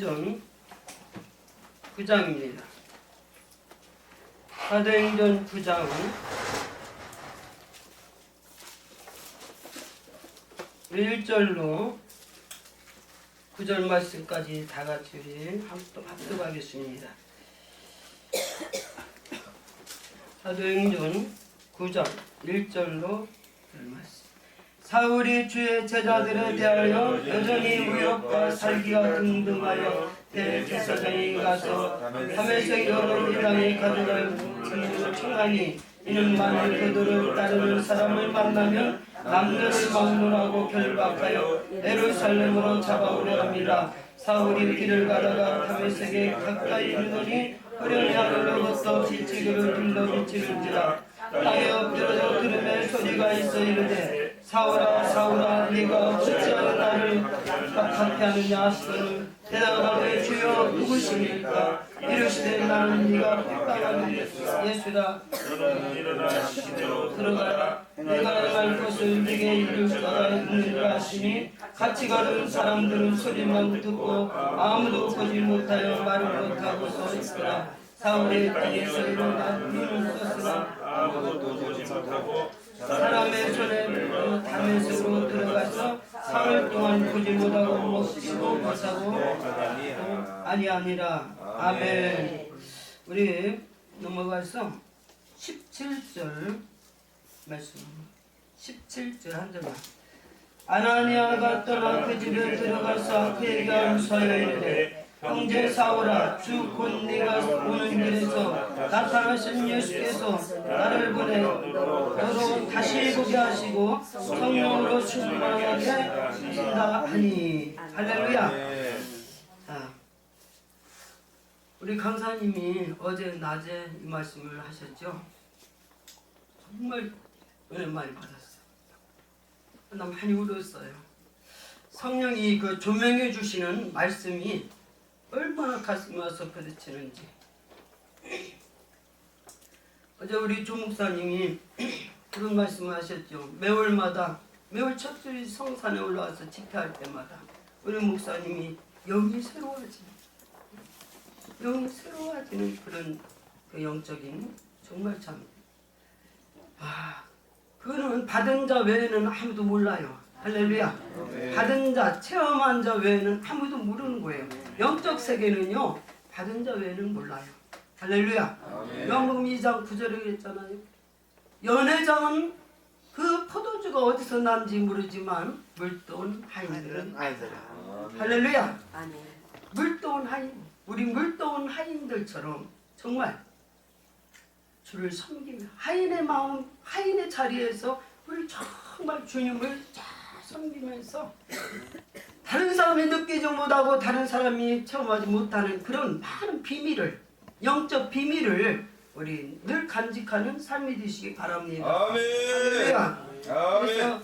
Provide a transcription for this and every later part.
사도행전 9장입니다. 사도행전 9장은 1절로 9절 말씀까지 다 같이 우리 합독하겠습니다. 사도행전 9장 1절로 말씀. 사울이 주의 제자들에 대하여 여전히 무역과 살기가 등등하여 대제사장이 가서 다메섹 여러 이방에 가져갈 증거를 청하니 이는 만일 그들을 따르는 사람을 만나면 남녀를 막론하고 결박하여 예루살렘으로 잡아오려 합니다. 사울이 길을 가다가 다메섹에 가까이 이르더니 호련히 하늘로부터 빛이기를 둘러 비치는지라. 땅에 엎드려 들음에 소리가 있어 이르되 사울아 사울아 네가 어찌하여 나를 박하하느냐 하시더니 대답하되 주여 누구십니까? 이르시되 나는 네가 핍박하는 예수다. 들어가라. 내가 행할 것을 네게 이룰 수가 있느니라 하시니 같이 가는 사람들은 소리만 듣고 아무도 보지 못하여 말을 못하고 서 있더라. 사울의 땅에서 일어나 눈을 떴으나 아무것도 보지 못하고 사람의 손에 물고 다메섹으로 들어가서 사흘 동안 보지 못하고 먹지도 못하고 아니하니라. 아멘. 우리 넘어가서 17절 말씀. 17절 한 절만. 아나니아가 떠나 그 집에 들어가서 그에게 암소하여 이르되 형제 사울아 주 곧 네가 오는 길에서 나타나신 예수께서 나를 보내 너로 다시 보게 하시고 성령으로 충만하게 하신다 하니. 할렐루야. 자, 우리 강사님이 어제 낮에 이 말씀을 하셨죠. 정말 은혜 많이 받았어요. 나 많이 울었어요. 성령이 그 조명해 주시는 말씀이 얼마나 가슴이 와서 부딪히는지. 어제 우리 조 목사님이 그런 말씀을 하셨죠. 매월 첫 주일 성산에 올라와서 집회할 때마다 우리 목사님이 영이 새로워지는 그런 그 영적인 정말 참 그거는 받은 자 외에는 아무도 몰라요. 할렐루야. 받은 자, 체험한 자 외에는 아무도 모르는 거예요. 영적 세계는요, 받은 자 외에는 몰라요. 할렐루야. 요한복음 2장 9절에 했잖아요. 연회장은 그 포도주가 어디서 난지 모르지만 물도온 하인들은 알더라. 할렐루야. 물도온 하인, 우리 물도온 하인들처럼 정말 주를 섬기며 하인의 마음, 하인의 자리에서 우리 정말 주님을 잘 섬기면서 다른 사람이 느끼지 못하고 다른 사람이 체험하지 못하는 그런 많은 비밀을, 영적 비밀을 우리 늘 간직하는 삶이 되시기 바랍니다. 아멘. 할렐루야. 그래서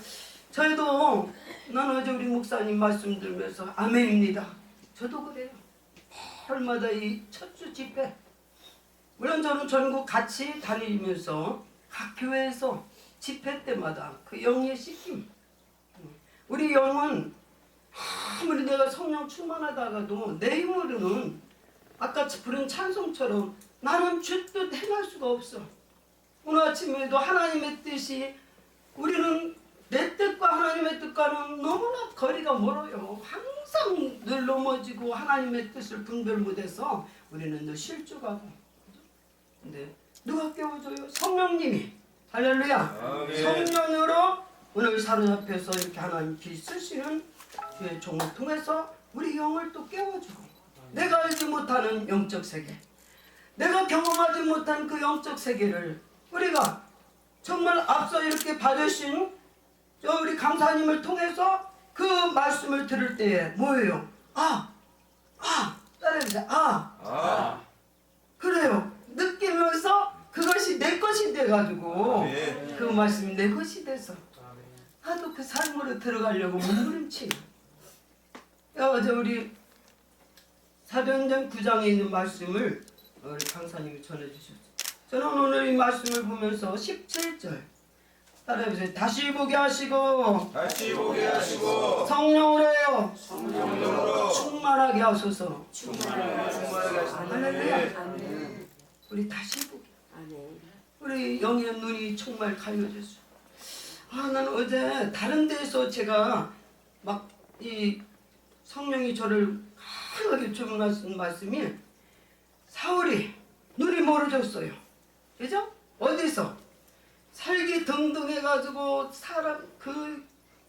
저희도 난 어제 우리 목사님 말씀 들으면서 아멘입니다. 저도 그래요. 해마다 이 첫 주 집회, 물론 저는 전국 같이 다니면서 각 교회에서 집회 때마다 그 영의 씻김, 우리 영은 아무리 내가 성령 충만하다가도 내 힘으로는 아까 부른 찬송처럼 나는 주 뜻 행할 수가 없어. 오늘 아침에도 하나님의 뜻이, 우리는 내 뜻과 하나님의 뜻과는 너무나 거리가 멀어요. 항상 늘 넘어지고 하나님의 뜻을 분별 못해서 우리는 늘 실족하고. 근데 누가 깨워줘요? 성령님이. 할렐루야. 성령으로 오늘 사로잡혀서 이렇게 하나님 길 쓰시는 주의 종을 통해서 우리 영을 또 깨워주고, 내가 알지 못하는 영적 세계, 내가 경험하지 못한 그 영적 세계를 우리가 정말 앞서 이렇게 받으신 저 우리 강사님을 통해서 그 말씀을 들을 때에 뭐예요? 따라해보세요. 그래요. 느끼면서 그것이 내 것이 돼가지고 그 말씀이 내 것이 돼서 나도 그 삶으로 들어가려고 몸부림치고. 어제 우리 사도행전 9장에 있는 말씀을 우리 강사님이 전해주셨어요. 저는 오늘 이 말씀을 보면서 17절 따라해보세요. 다시 보게 하시고 다시 보게 하시고 성령으로 성령으로 충만하게 하소서. 충만하게 하시는 할렐루야. 아멘. 우리 다시 보게. 아멘. 우리 영의 눈이 정말 갈려졌어. 나는 어제 다른 데에서 제가 막 이 성령이 저를 강하게 주문하신 말씀이 사울이 눈이 멀어졌어요. 그죠? 어디서? 살기 등등 해가지고 사람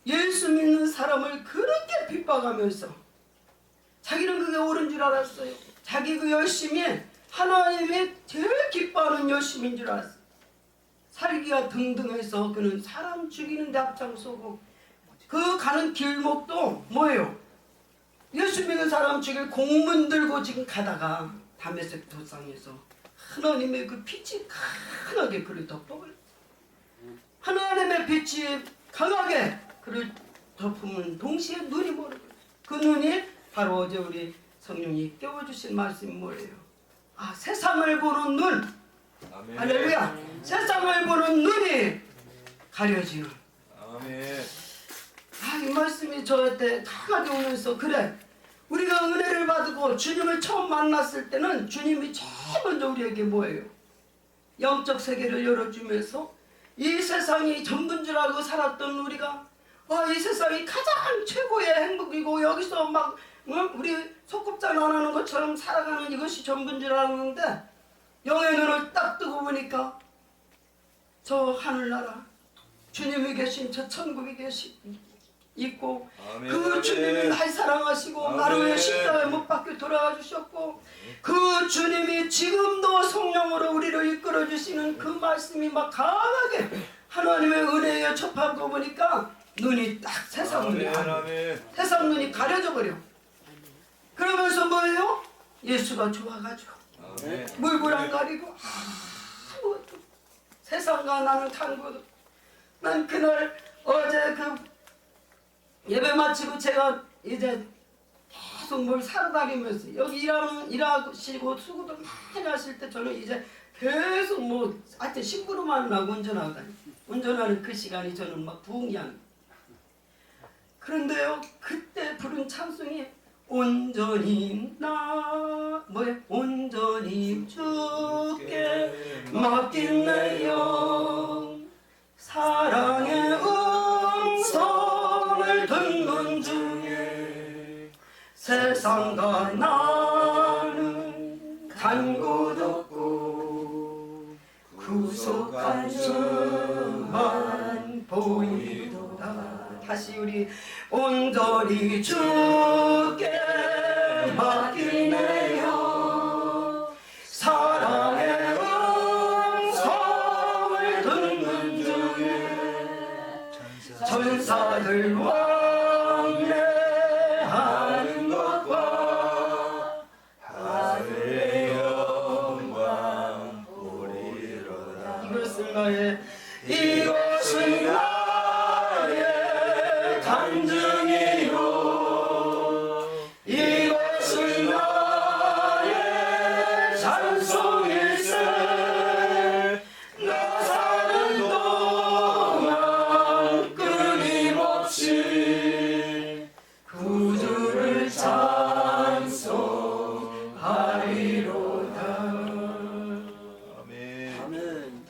예수 믿는 사람을 그렇게 핍박하면서 자기는 그게 옳은 줄 알았어요. 자기 그 열심이 하나님이 제일 기뻐하는 열심인 줄 알았어요. 살기가 등등해서 그는 사람 죽이는 데 앞장서고 그 가는 길목도 뭐예요? 예수 믿는 사람 죽일 공문 들고 지금 가다가 다메섹 도상에서 하나님의 그 빛이 강하게 그를 덮어버렸어요. 하나님의 빛이 강하게 그를 덮으면 동시에 눈이 멀어져요. 그 눈이 바로 어제 우리 성령이 깨워주신 말씀이 뭐예요? 세상을 보는 눈. 아멘. 할렐루야. 세상을 보는 눈이 가려지는. 아멘. 이 말씀이 저한테 강하게 오면서 그래. 우리가 은혜를 받고 주님을 처음 만났을 때는 주님이 제일 먼저 우리에게 뭐예요? 영적 세계를 열어주면서 이 세상이 전부인 줄 알고 살았던 우리가 이 세상이 가장 최고의 행복이고 여기서 막 우리 소꿉장 안 하는 것처럼 살아가는 이것이 전부인 줄 알았는데 영의 눈을 딱 뜨고 보니까 저 하늘나라 주님이 계신 저 천국에 있고 아멘. 그 주님이 날 사랑하시고 나를 위해 십자가에 못 박혀 돌아가 주셨고 그 주님이 지금도 성령으로 우리를 이끌어 주시는 그 말씀이 막 강하게 하나님의 은혜에 접하고 보니까 눈이 딱 세상 눈이 세상 눈이 가려져 버려. 그러면서 뭐예요? 예수가 좋아가지고 물불 안 가리고 아무것도 세상과 나는 간고도. 난 그날 어제 그 예배 마치고 제가 이제 계속 뭘 사러 다니면서 여기 일하시고 수고도 많이 하실 때 저는 이제 계속 하여튼 심부름만 하고 운전하는 그 시간이 저는 막 부흥이하는. 그런데요 그때 부른 찬송이 온전히 온전히 주께 맡긴 내 영 사랑의 음성을 듣는 중에 세상과 나는 간곳 없고 구속한 주만 보이도다. 다시 우리 온전히 주께 맡긴 내 영 사랑의 음성을 듣는 중에 천사들 왕래하는 것과 하늘의 영광 보리로다. 이것은 나의 간증이요 이것은 나의 찬송일세. 나 사는 동안 끊임없이 구주를 찬송하리로다. 아멘.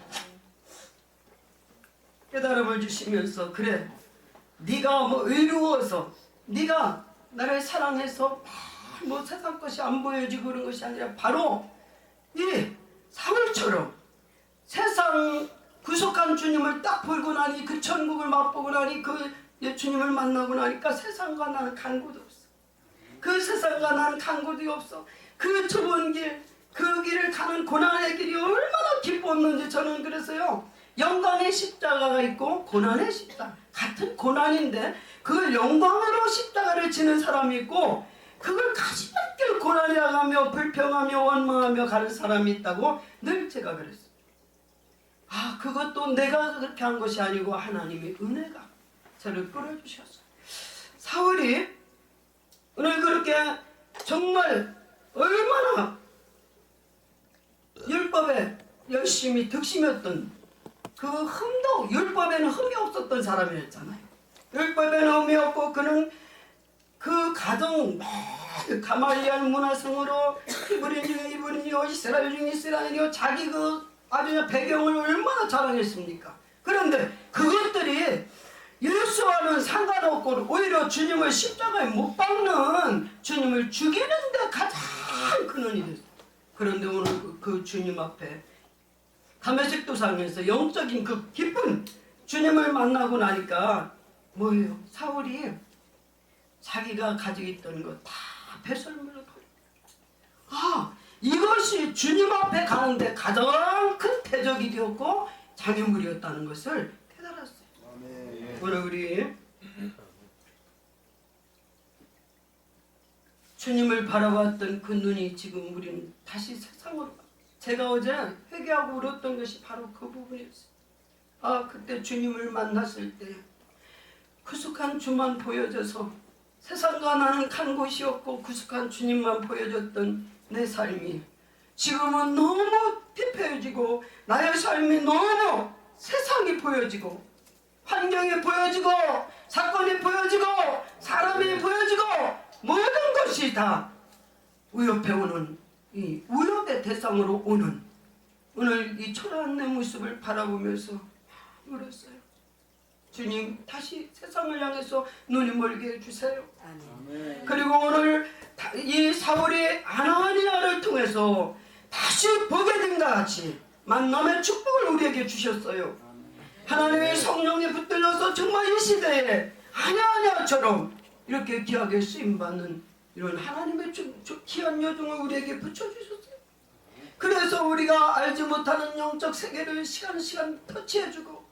깨달음을 주시면서 그래 네가 의로워서 네가 나를 사랑해서 세상 것이 안 보여지고 그런 것이 아니라 바로 이 사울처럼 세상 구속한 주님을 딱 보고 나니 그 천국을 맛보고 나니 그 주님을 만나고 나니까 세상과 나는 간 곳이 없어. 그 세상과 나는 간 곳이 없어. 그 좁은 길, 그 길을 가는 고난의 길이 얼마나 기뻤는지 저는 그래서요. 영광의 십자가가 있고 고난의 십자가 같은 고난인데 그걸 영광으로 십자가를 지는 사람이 있고 그걸 가시밭길 고난이라가며 불평하며 원망하며 가는 사람이 있다고 늘 제가 그랬어요. 그것도 내가 그렇게 한 것이 아니고 하나님의 은혜가 저를 끌어주셨어요. 사울이 오늘 그렇게 정말 얼마나 율법에 열심히 득심했던 그 흠도 율법에는 흠이 없었던 사람이었잖아요. 율법에는 흠이 없고 그는 그 가정 가말리알 문화성으로 히브리 중에 히브리요 이스라엘 중에 이스라엘이요 자기 그 아주 배경을 얼마나 자랑했습니까? 그런데 그것들이 예수와는 상관없고 오히려 주님을 십자가에 못 박는 주님을 죽이는 데 가장 근원이 됐어요. 그런데 오늘 그 주님 앞에 다메섹 도상에서 영적인 그 깊은 주님을 만나고 나니까 뭐예요? 사울이 자기가 가지고 있던 거 다 배설물로 버려. 아, 이것이 주님 앞에 가는데 가장 큰 대적이 되었고 장애물이었다는 것을 깨달았어요. 아멘. 오늘 우리 주님을 바라봤던 그 눈이 지금 우리는 다시 세상으로, 제가 어제 회개하고 울었던 것이 바로 그 부분이었어요. 아, 그때 주님을 만났을 때 구속한 주만 보여져서 세상과 나는 간 곳이었고 구속한 주님만 보여줬던 내 삶이 지금은 너무 피폐해지고 나의 삶이 너무 세상이 보여지고 환경이 보여지고 사건이 보여지고 사람이 보여지고 모든 것이 다 위협해 오는 이 위협의 대상으로 오는 오늘 이 초라한 내 모습을 바라보면서 울었어요. 주님 다시 세상을 향해서 눈이 멀게 해주세요. 아멘. 그리고 오늘 이 사울이 아나니아를 통해서 다시 보게 된 것 같이 만남의 축복을 우리에게 주셨어요. 하나님의 성령이 붙들려서 정말 이 시대에 아나니아처럼 이렇게 귀하게 쓰임받는 이런 하나님의 귀한 여종을 우리에게 붙여주셨어요. 그래서 우리가 알지 못하는 영적 세계를 시간 터치해주고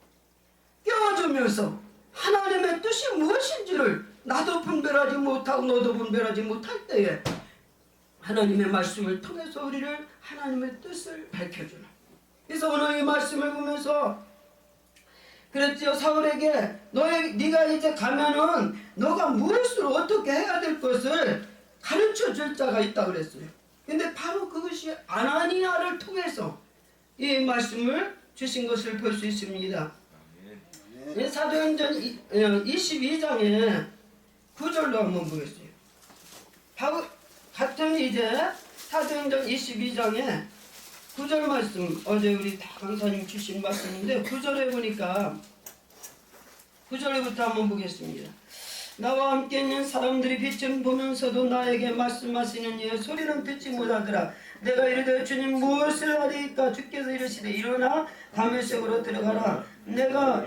깨워주면서 하나님의 뜻이 무엇인지를 나도 분별하지 못하고 너도 분별하지 못할 때에 하나님의 말씀을 통해서 우리를 하나님의 뜻을 밝혀주는. 그래서 오늘 이 말씀을 보면서 그랬지요. 사울에게 네가 이제 가면은 너가 무엇을 어떻게 해야 될 것을 가르쳐 줄 자가 있다 그랬어요. 근데 바로 그것이 아나니아를 통해서 이 말씀을 주신 것을 볼 수 있습니다. 사도행전 22장에 9절로 한번 보겠어요. 바로 같은 이제 사도행전 22장에 9절 말씀, 어제 우리 다 강사님 주신 말씀인데 9절에 보니까 9절부터 한번 보겠습니다. 나와 함께 있는 사람들이 빛을 보면서도 나에게 말씀하시는 이의 소리는 듣지 못하더라. 내가 이르되 주님 무엇을 하리까? 주께서 이르시되 일어나 다메섹으로 들어가라. 내가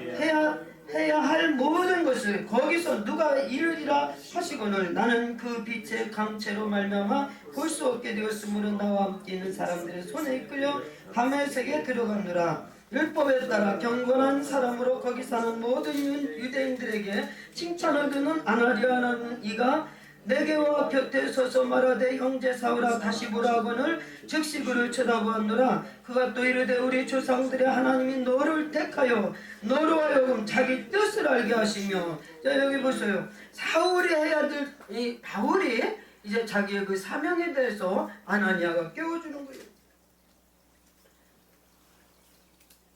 해야 할 모든 것을 거기서 누가 이르리라 하시거늘 나는 그 빛의 강체로 말미암아 볼 수 없게 되었으므로 나와 함께 있는 사람들의 손에 이끌려 다메섹에 들어가느라. 율법에 따라 경건한 사람으로 거기 사는 모든 유대인들에게 칭찬을 듣는 아나니아라는 이가 내게와 곁에 서서 말하되 형제 사울아 다시 보라거늘 즉시 그를 쳐다보았노라. 그가 또 이르되 우리 조상들의 하나님이 너를 택하여 너로 하여금 자기 뜻을 알게 하시며. 자 여기 보세요. 사울이 해야 될 이 바울이 이제 자기의 그 사명에 대해서 아나니아가 깨워주는 거예요.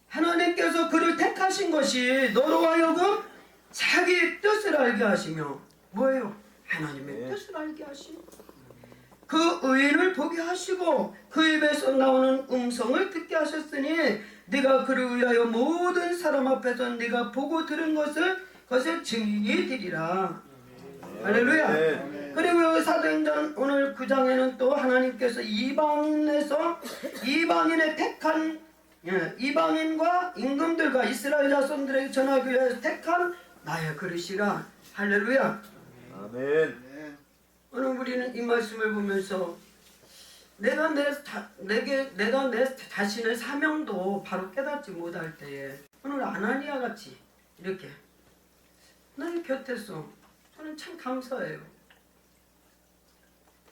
하나님께서 그를 택하신 것이 너로 하여금 자기 뜻을 알게 하시며 뭐예요? 하나님의 뜻을 알게 하시며 그 의인을 보게 하시고 그 입에서 나오는 음성을 듣게 하셨으니 네가 그를 위하여 모든 사람 앞에서 네가 보고 들은 것을 증인이 되리라. 할렐루야. 그리고 사도행전 오늘 9장에는 또 하나님께서 이방인의 택한 이방인과 임금들과 이스라엘 자손들에게 전하기 위해서 택한 나의 그릇이라. 할렐루야. 아멘. 오늘 우리는 이 말씀을 보면서 내가 내 자신의 사명도 바로 깨닫지 못할 때에 오늘 아나니아 같이 이렇게 나의 곁에서 저는 참 감사해요.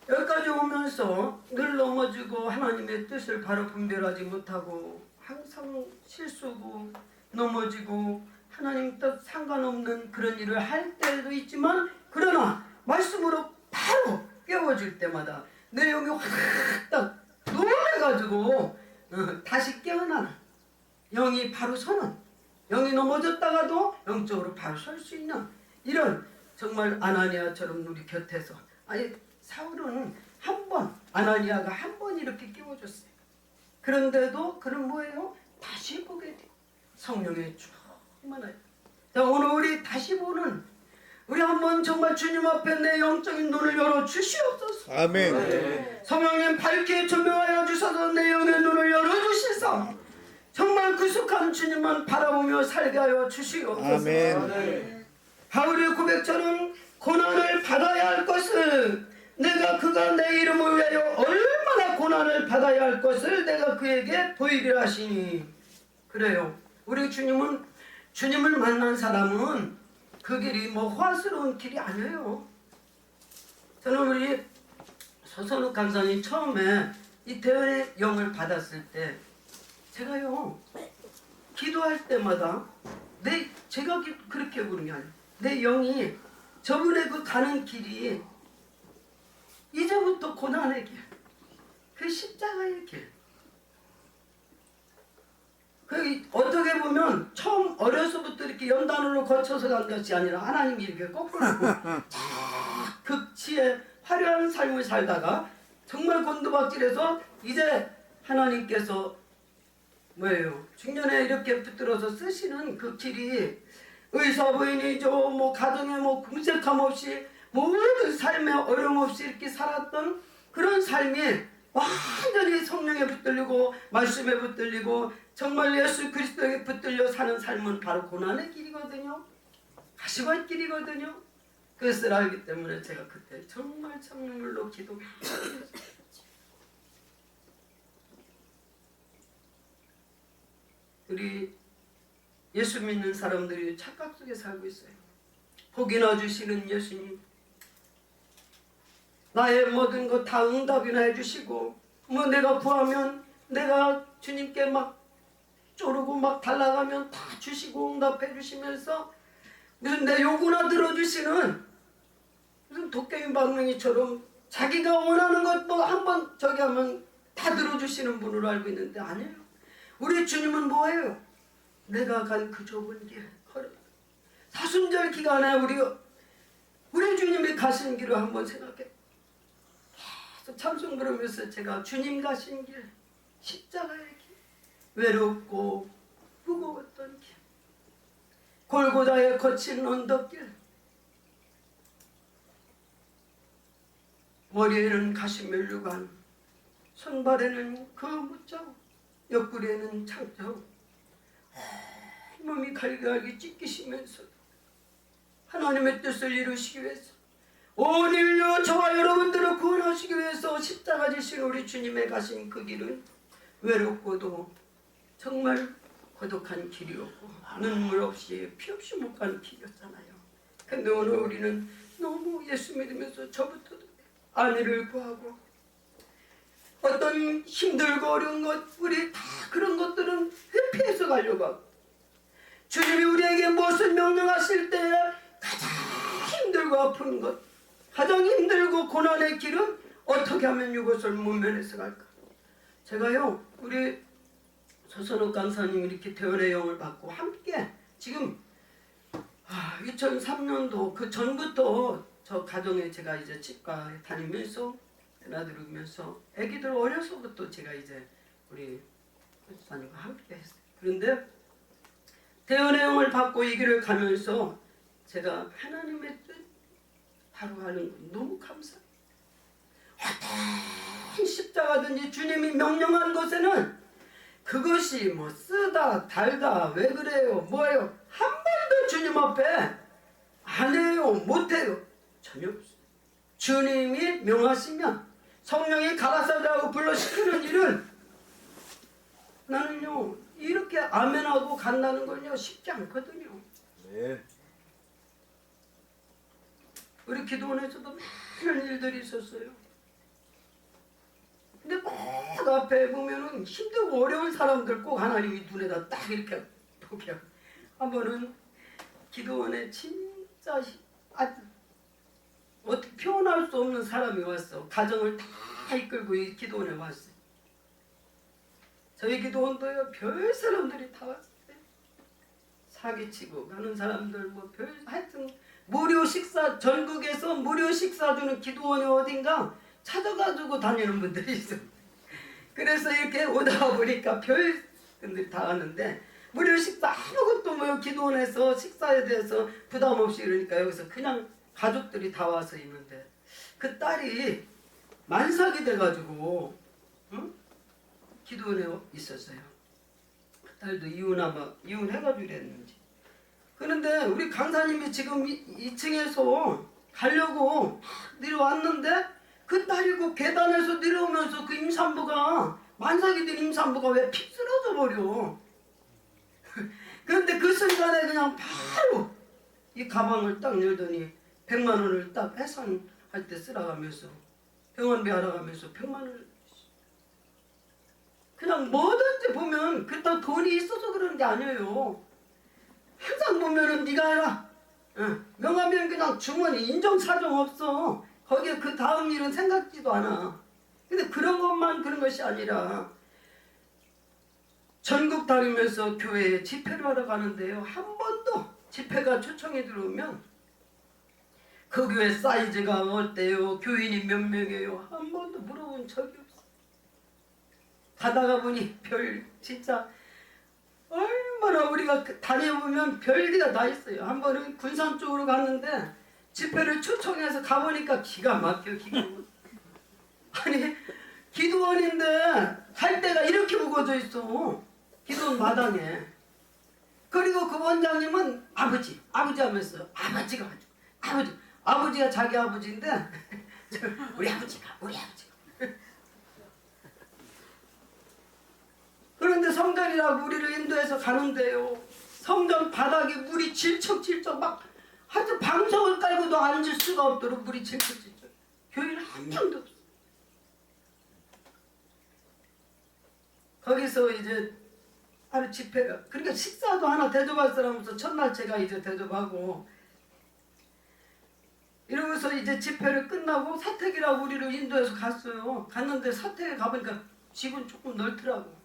여기까지 오면서 늘 넘어지고 하나님의 뜻을 바로 분별하지 못하고 항상 실수고 넘어지고 하나님 뜻 상관없는 그런 일을 할 때도 있지만 그러나 말씀으로 바로 깨워질 때마다 내용이 확 딱 놀래가지고 다시 깨어나는 영이 바로 서는, 영이 넘어졌다가도 영적으로 바로 설 수 있는 이런 정말 아나니아처럼 우리 곁에서, 아니 사울은 한 번, 아나니아가 한 번 이렇게 끼워줬어요. 그런데도 그는 뭐예요? 다시 보게 돼. 성령의 충만하여. 자, 오늘 우리 다시 보는, 우리 한번 정말 주님 앞에 내 영적인 눈을 열어 주시옵소서. 아멘. 성령님 밝게 조명하여 주셔서 내 영의 눈을 열어 주시사 정말 구속한 주님만 바라보며 살게 하여 주시옵소서. 아멘. 바울의 고백처럼 고난을 받아야 할 것을 내가, 그가 내 이름을 위하여 얼마나 고난을 받아야 할 것을 내가 그에게 보이리라 하시니. 그래요. 우리 주님은, 주님을 만난 사람은 그 길이 뭐 호화스러운 길이 아니에요. 저는 우리 서선욱 강사님 처음에 이 대원의 영을 받았을 때 제가요 기도할 때마다 제가 그렇게 부르는 게 아니에요. 내 영이 저분의 그 가는 길이 이제부터 고난의 길, 그 십자가의 길. 그 어떻게 보면 처음 어려서부터 이렇게 연단으로 거쳐서 간 것이 아니라 하나님이 이렇게 거꾸로 극치의 화려한 삶을 살다가 정말 곤두박질해서 이제 하나님께서 뭐예요? 중년에 이렇게 붙들어서 쓰시는 그 길이 의사부인이죠. 뭐 가정에 뭐 궁색함 없이 모든 삶에 어려움 없이 이렇게 살았던 그런 삶이 완전히 성령에 붙들리고 말씀에 붙들리고 정말 예수 그리스도에 붙들려 사는 삶은 바로 고난의 길이거든요. 가시밭 길이거든요. 그것을 알기 때문에 제가 그때 정말 찬물로 기도했어요. 우리 예수 믿는 사람들이 착각 속에 살고 있어요. 복이나 주시는 예수님, 나의 모든 것 다 응답이나 해주시고, 뭐 내가 구하면 내가 주님께 막 쪼르고 막 달라가면 다 주시고 응답해 주시면서 무슨 내 요구나 들어주시는 무슨 도깨비 방망이처럼 자기가 원하는 것 뭐 한번 저기 하면 다 들어주시는 분으로 알고 있는데 아니에요. 우리 주님은 뭐예요? 내가 간 그 좁은 길, 사순절 기간에 우리 주님이 가신 길을 한번 생각해. 계속 찬송 부르면서 제가 주님 가신 길, 십자가의 길, 외롭고 무거웠던 길, 골고다의 거친 언덕길, 머리에는 가시멜루관, 손발에는 그 무자국, 옆구리에는 창자국, 몸이 갈갈기 찢기시면서 하나님의 뜻을 이루시기 위해서 온 인류 저와 여러분들을 구원하시기 위해서 십자가 지신 우리 주님의 가신 그 길은 외롭고도 정말 고독한 길이었고 눈물 없이 피 없이 못 가는 길이었잖아요. 근데 오늘 우리는 너무 예수 믿으면서 저부터도 아내를 구하고 어떤 힘들고 어려운 것, 우리 다 그런 것들은 회피해서 가려고 하고, 주님이 우리에게 무엇을 명령하실 때 가장 힘들고 아픈 것, 가장 힘들고 고난의 길은 어떻게 하면 이것을 모면해서 갈까? 제가요 우리 서선욱 강사님 이렇게 대원의 영을 받고 함께 지금 2003년도 그 전부터 저 가정에 제가 이제 치과 다니면서 애나 들으면서 애기들 어려서부터 제가 이제 우리 권사님과 함께 했어요. 그런데 대원의 영을 받고 이 길을 가면서 제가 하나님의 뜻 바로 하는 거 너무 감사해요. 어떤 십자가든지 주님이 명령한 것에는 그것이 뭐 쓰다 달다 왜 그래요 뭐예요 한 번도 주님 앞에 안 해요 못해요 전혀 없어요. 주님이 명하시면 성령이 가라사대하고 불러시키는 일은 나는요 이렇게 아멘하고 간다는 건요 쉽지 않거든요. 네. 우리 기도원에서도 많은 일들이 있었어요. 근데 꼭 앞에 보면은 힘들고 어려운 사람들 꼭 하나님이 눈에다 딱 이렇게 보게 하고, 한 번은 기도원에 진짜 어떻게 표현할 수 없는 사람이 왔어. 가정을 다 이끌고 이 기도원에 왔어요. 저희 기도원도요 별 사람들이 다 왔어요. 사기치고 가는 사람들 뭐 별 하여튼 무료 식사 전국에서 무료 식사 주는 기도원이 어딘가 찾아가지고 다니는 분들이 있어요. 그래서 이렇게 오다 보니까 별분들이 다 왔는데 무료 식사 아무것도 뭐 기도원에서 식사에 대해서 부담 없이 그러니까 여기서 그냥 가족들이 다 와서 있는데 그 딸이 만삭이 돼가지고 응? 기도원에 있었어요. 그 딸도 이혼해가지고 이랬는지. 그런데 우리 강사님이 지금 2층에서 가려고 내려왔는데 그 딸이 그 계단에서 내려오면서 그 임산부가 만삭이 된 임산부가 왜 픽 쓰러져 버려. 그런데 그 순간에 그냥 바로 이 가방을 딱 열더니 100만 원을 딱 해산할 때 쓰라가면서 병원비 알아가면서 100만 원을 그냥 뭐든지 보면 그렇다고 돈이 있어서 그러는 게 아니에요. 항상 보면은 네가 해라. 명하면 그냥 주머니 인정사정 없어. 거기에 그 다음 일은 생각지도 않아. 근데 그런 것만 그런 것이 아니라 전국 다니면서 교회에 집회를 하러 가는데요. 한 번도 집회가 초청이 들어오면 그 교회 사이즈가 어때요? 교인이 몇 명이에요? 한 번도 물어본 적이 없어. 가다가 보니 별 진짜 얼마나 우리가 다녀보면 별기가 다 있어요. 한 번은 군산 쪽으로 갔는데 집회를 초청해서 가보니까 기가 막혀. 아니 기도원인데 갈 데가 이렇게 무거워져 있어. 기도원 마당에. 그리고 그 원장님은 아버지 하면서 아버지가 자기 아버지인데 우리 아버지가 그런데 성전이라고 우리를 인도해서 가는데요. 성전 바닥에 물이 질척질척 막 하여튼 방석을 깔고도 앉을 수가 없도록 물이 질척질척. 교인 한 명도 없어. 거기서 이제 하루 집회가 그러니까 식사도 하나 대접할 사람으로서 첫날 제가 이제 대접하고 이러고서 이제 집회를 끝나고 사택이라고 우리를 인도해서 갔어요. 갔는데 사택에 가보니까 집은 조금 넓더라고.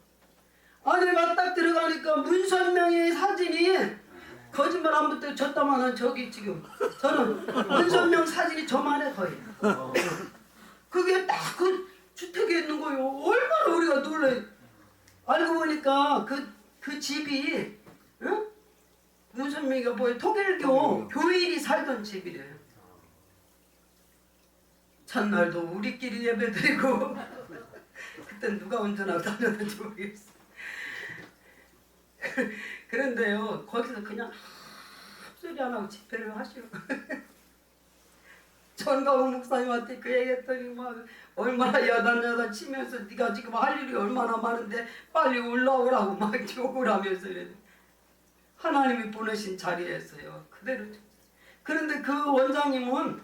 안에만 딱 들어가니까 문선명의 사진이 거짓말 안 붙어 졌다마는 저기 지금 저는 문선명 사진이 저만해 거의. 그게 딱 그 주택에 있는 거예요. 얼마나 우리가 놀래. 알고 보니까 그 집이 응? 문선명이가 뭐예요? 통일교 교인이 살던 집이래요. 첫날도 우리끼리 예배드리고 그때 누가 운전하고 다녔는지 모르겠어. 그런데요 거기서 그냥 소리 안 하고 집회를 하시고 전가훈 목사님한테 그 얘기했더니 막 얼마나 야단 치면서 네가 지금 할 일이 얼마나 많은데 빨리 올라오라고 막 욕을 하면서 이래. 하나님이 보내신 자리에서요 그대로. 그런데 그 원장님은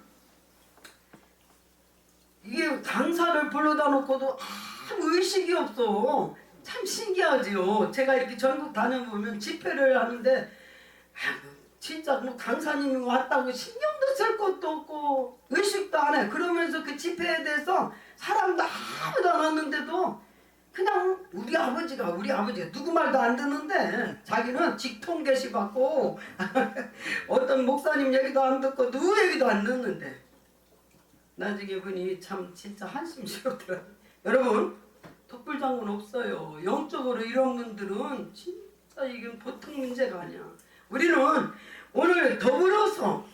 이게 강사를 불러다 놓고도 아무 의식이 없어. 참 신기하지요. 제가 이렇게 전국 다녀보면 집회를 하는데 진짜 뭐 강사님이 왔다고 신경도 쓸 것도 없고 의식도 안 해. 그러면서 그 집회에 대해서 사람도 아무도 안 왔는데도 그냥 우리 아버지가 누구 말도 안 듣는데 자기는 직통 계시 받고 어떤 목사님 얘기도 안 듣고 누구 얘기도 안 듣는데 나중에 보니 참 진짜 한심스럽더라고요. 여러분 독불장군 없어요. 영적으로 이런 분들은 진짜 이건 보통 문제가 아니야. 우리는 오늘 더불어서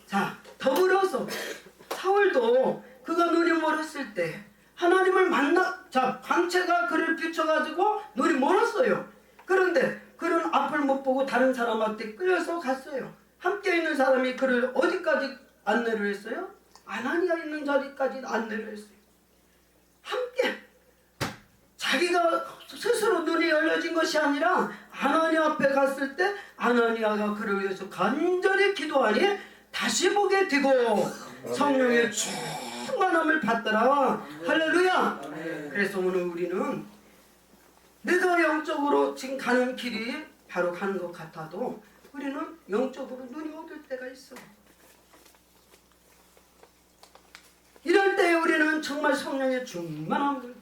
사울도 그가 눈이 멀었을 때 하나님을 광채가 그를 비춰가지고 눈이 멀었어요. 그런데 그는 앞을 못 보고 다른 사람한테 끌려서 갔어요. 함께 있는 사람이 그를 어디까지 안내를 했어요? 아나니아 있는 자리까지 안내를 했어요. 함께 자기가 스스로 눈이 열려진 것이 아니라 아나니아 앞에 갔을 때 아나니아가 그를 위해서 간절히 기도하니 다시 보게 되고 성령의 충만함을 받더라. 할렐루야. 그래서 오늘 우리는 내가 영적으로 지금 가는 길이 바로 가는 것 같아도 우리는 영적으로 눈이 어둘 때가 있어. 이럴 때 우리는 정말 성령의 충만함을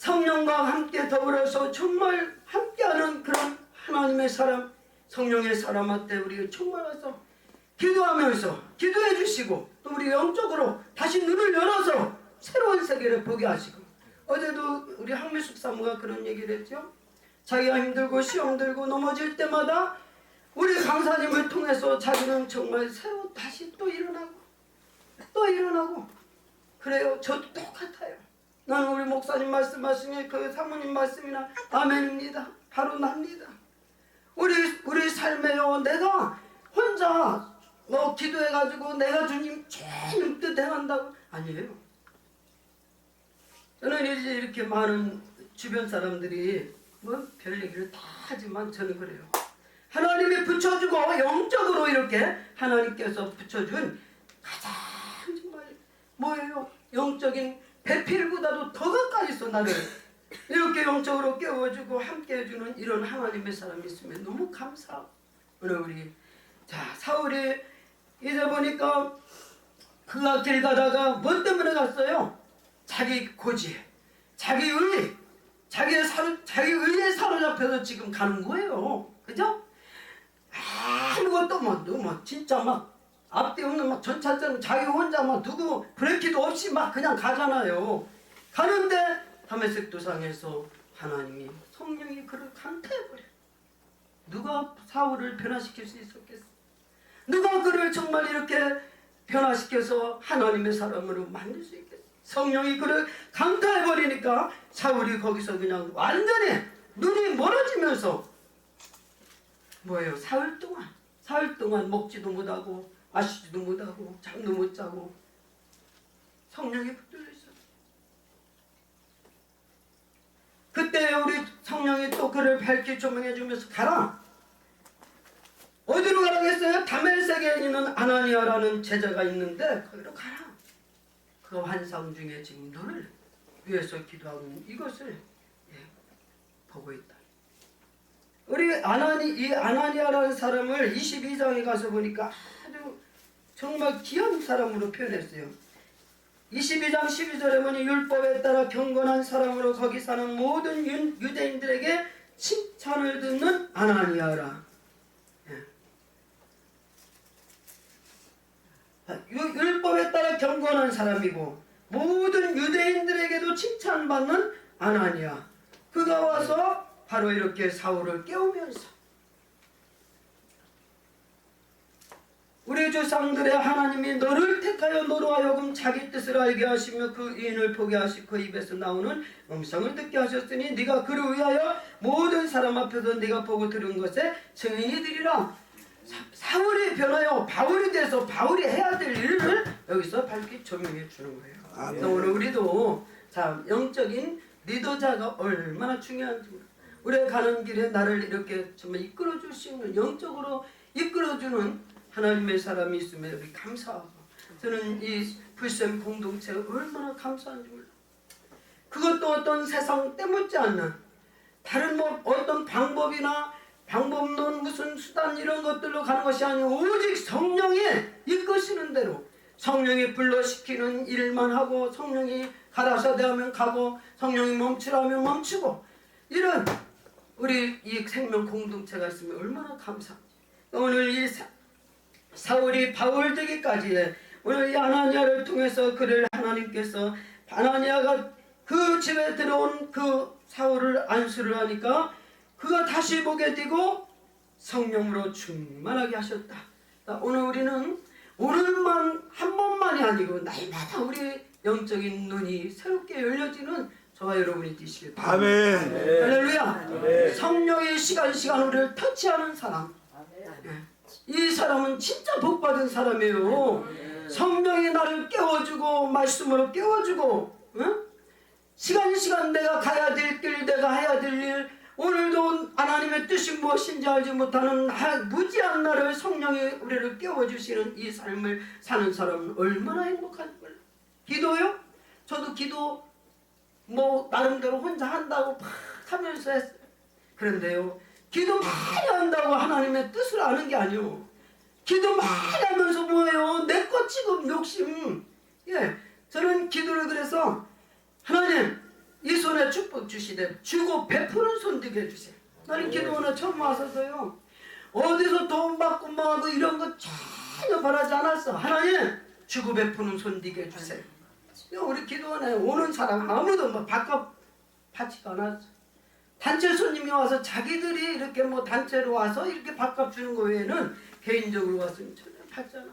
성령과 함께 더불어서 정말 함께하는 그런 하나님의 사람, 성령의 사람한테 우리가 정말 와서 기도하면서 기도해 주시고 또 우리 영적으로 다시 눈을 열어서 새로운 세계를 보게 하시고, 어제도 우리 황미숙 사모가 그런 얘기를 했죠. 자기가 힘들고 시험 들고 넘어질 때마다 우리 강사님을 통해서 자기는 정말 새로 다시 또 일어나고 그래요. 저도 똑같아요. 나는 우리 목사님 말씀하시니 그 사모님 말씀이나 아멘입니다. 바로 납니다. 우리 삶에요, 내가 혼자 기도해가지고 내가 주님 주님 뜻 행한다고 아니에요. 저는 이제 이렇게 많은 주변 사람들이 뭐 별 얘기를 다 하지만 저는 그래요. 하나님이 붙여주고 영적으로 이렇게 하나님께서 붙여준 가장 정말 뭐예요? 영적인 배필보다도 더 가까이서 나를 이렇게 영적으로 깨워주고 함께 해주는 이런 하나님의 사람이 있으면 너무 감사하고. 오늘 우리 사울이 이제 보니까 그가 길 가다가 뭐 때문에 갔어요? 자기 고지, 자기 의, 자기 의에 사로잡혀서 지금 가는 거예요. 그죠? 아무것도 뭐 진짜 막 앞뒤 없는 막 전차처럼 자기 혼자 막 누구 브레이크도 없이 막 그냥 가잖아요. 가는데 다메섹 도상에서 하나님이 성령이 그를 강타해버려. 누가 사울을 변화시킬 수 있었겠어? 누가 그를 정말 이렇게 변화시켜서 하나님의 사람으로 만들 수 있겠어? 성령이 그를 강타해버리니까 사울이 거기서 그냥 완전히 눈이 멀어지면서 뭐예요? 사흘 동안 먹지도 못하고 마시지도 못하고 잠도 못 자고 성령이 붙들려 있어요. 그때 우리 성령이 또 그를 밝히 조명해 주면서 가라. 어디로 가라고 했어요? 다메섹에 있는 아나니아라는 제자가 있는데 거기로 가라. 그 환상 중에 지금 너를 위해서 기도하고 이것을 보고 있다. 우리 이 아나니아라는 사람을 22장에 가서 보니까 아주 정말 귀한 사람으로 표현했어요. 22장 12절에 보니 율법에 따라 경건한 사람으로 거기 사는 모든 유대인들에게 칭찬을 듣는 아나니아라. 율법에 따라 경건한 사람이고 모든 유대인들에게도 칭찬받는 아나니아. 그가 와서 바로 이렇게 사울을 깨우면서 우리 조상들의 하나님이 너를 택하여 너로 하여금 자기 뜻을 알게 하시며 그 의인을 보게 하시고 그 입에서 나오는 음성을 듣게 하셨으니 네가 그를 위하여 모든 사람 앞에서 네가 보고 들은 것에 증인이 되리라. 사울이 변하여 바울이 돼서 바울이 해야 될 일을 여기서 밝히 조명해 주는 거예요. 오늘 우리도 영적인 리더자가 얼마나 중요한지, 우리가 가는 길에 나를 이렇게 정말 이끌어 줄 수 있는, 영적으로 이끌어 주는 하나님의 사람이 있으면 우리 감사하고, 저는 이 불샘 공동체가 얼마나 감사한지 몰라요. 그것도 어떤 세상 때묻지 않는 다른 어떤 방법론 무슨 수단 이런 것들로 가는 것이 아니고 오직 성령이 이끄시는 대로 성령이 불러시키는 일만 하고 성령이 가라사대 하면 가고 성령이 멈추라면 멈추고, 이런 우리 이 생명 공동체가 있으면 얼마나 감사한지. 오늘 이 사울이 바울 되기까지의 오늘 이 아나니아를 통해서 그를 하나님께서, 아나니아가 그 집에 들어온 그 사울을 안수를 하니까 그가 다시 보게 되고 성령으로 충만하게 하셨다. 오늘 우리는 오늘만 한 번만이 아니고 날마다 우리 영적인 눈이 새롭게 열려지는 저와 여러분이 되시길 바랍니다. 아멘. 할렐루야. 아멘. 성령의 시간 우리를 터치하는 사람, 이 사람은 진짜 복받은 사람이에요. 성령이 나를 깨워주고 말씀으로 깨워주고, 시간 내가 가야 될 길, 내가 해야 될 일, 오늘도 하나님의 뜻이 무엇인지 알지 못하는 무지한 나를 성령이 우리를 깨워주시는 이 삶을 사는 사람은 얼마나 행복한지 몰라요. 기도요? 저도 기도 나름대로 혼자 한다고 막 하면서 했어요. 그런데요, 기도 많이 한다고 하나님의 뜻을 아는 게 아니에요. 기도 많이 하면서 뭐예요? 내 것 지금 욕심. 저는 기도를 그래서 하나님, 이 손에 축복 주시되 주고 베푸는 손 되게 해주세요. 나는 기도원에 처음 와서서요 어디서 돈 받고 뭐하고 이런 거 전혀 바라지 않았어. 하나님 주고 베푸는 손 되게 해주세요. 우리 기도원에 오는 사람 아무도 뭐 바깥 받지도 않았어. 단체 손님이 와서 자기들이 이렇게 뭐 단체로 와서 이렇게 밥값 주는 거 외에는 개인적으로 왔으면 전혀 받지 않았어.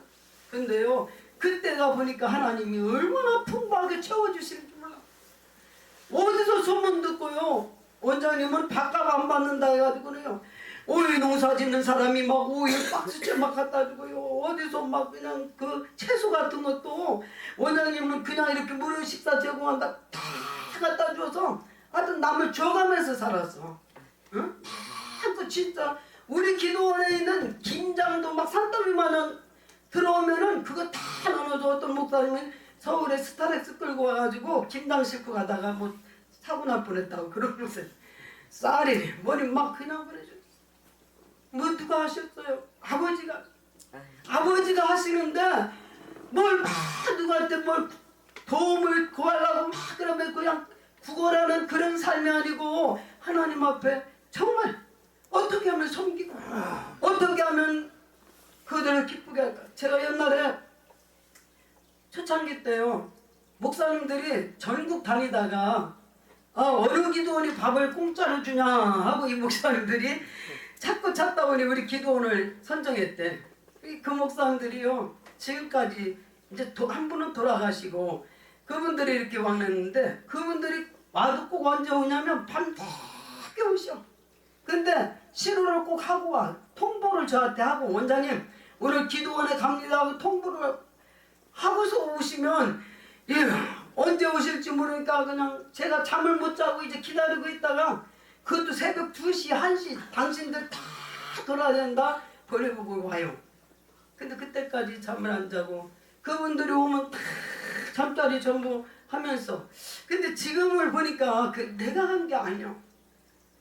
근데요 그때가 보니까 하나님이 얼마나 풍부하게 채워주시는지 몰라. 어디서 소문 듣고요 원장님은 밥값 안 받는다 해가지고요 오이 농사 짓는 사람이 막 오이 박스째 막 갖다 주고요 어디서 막 그냥 그 채소 같은 것도 원장님은 그냥 이렇게 무료 식사 제공한다 다 갖다 줘서 하여튼 남을 줘가면서 살았어. 응? 그 진짜 우리 기도원에 있는 김장도 막 산더미만원 들어오면은 그거 다 나눠줘. 어떤 목사님은 서울에 스타렉스 끌고 와가지고 김장 싣고 가다가 뭐 사고 날 뻔했다고 그러면서 쌀이 머리 막 그냥 보내줘. 뭐 누가 하셨어요? 아버지가 하시는데 뭘 막 누구한테 뭘 도움을 구하려고 막 그러면 그냥 구걸하는 그런 삶이 아니고 하나님 앞에 정말 어떻게 하면 섬기고 어떻게 하면 그들을 기쁘게 할까. 제가 옛날에 초창기 때요 목사님들이 전국 다니다가 어느 기도원이 밥을 공짜로 주냐 하고 이 목사님들이 자꾸 찾다 보니 우리 기도원을 선정했대. 그 목사님들이요 지금까지 이제 한 분은 돌아가시고 그분들이 이렇게 왔는데 그분들이 와도 꼭 언제 오냐면 밤늦게 오셔. 근데 신호를 꼭 하고 와. 통보를 저한테 하고 원장님 오늘 기도원에 갑니다 하고 통보를 하고서 오시면 예, 언제 오실지 모르니까 그냥 제가 잠을 못 자고 이제 기다리고 있다가 그것도 새벽 2시 1시 당신들 다 돌아야 된다 보내보고 와요. 근데 그때까지 잠을 안 자고 그분들이 오면 다 잠자리 전부 하면서 근데 지금을 보니까 내가 한 게 아니야.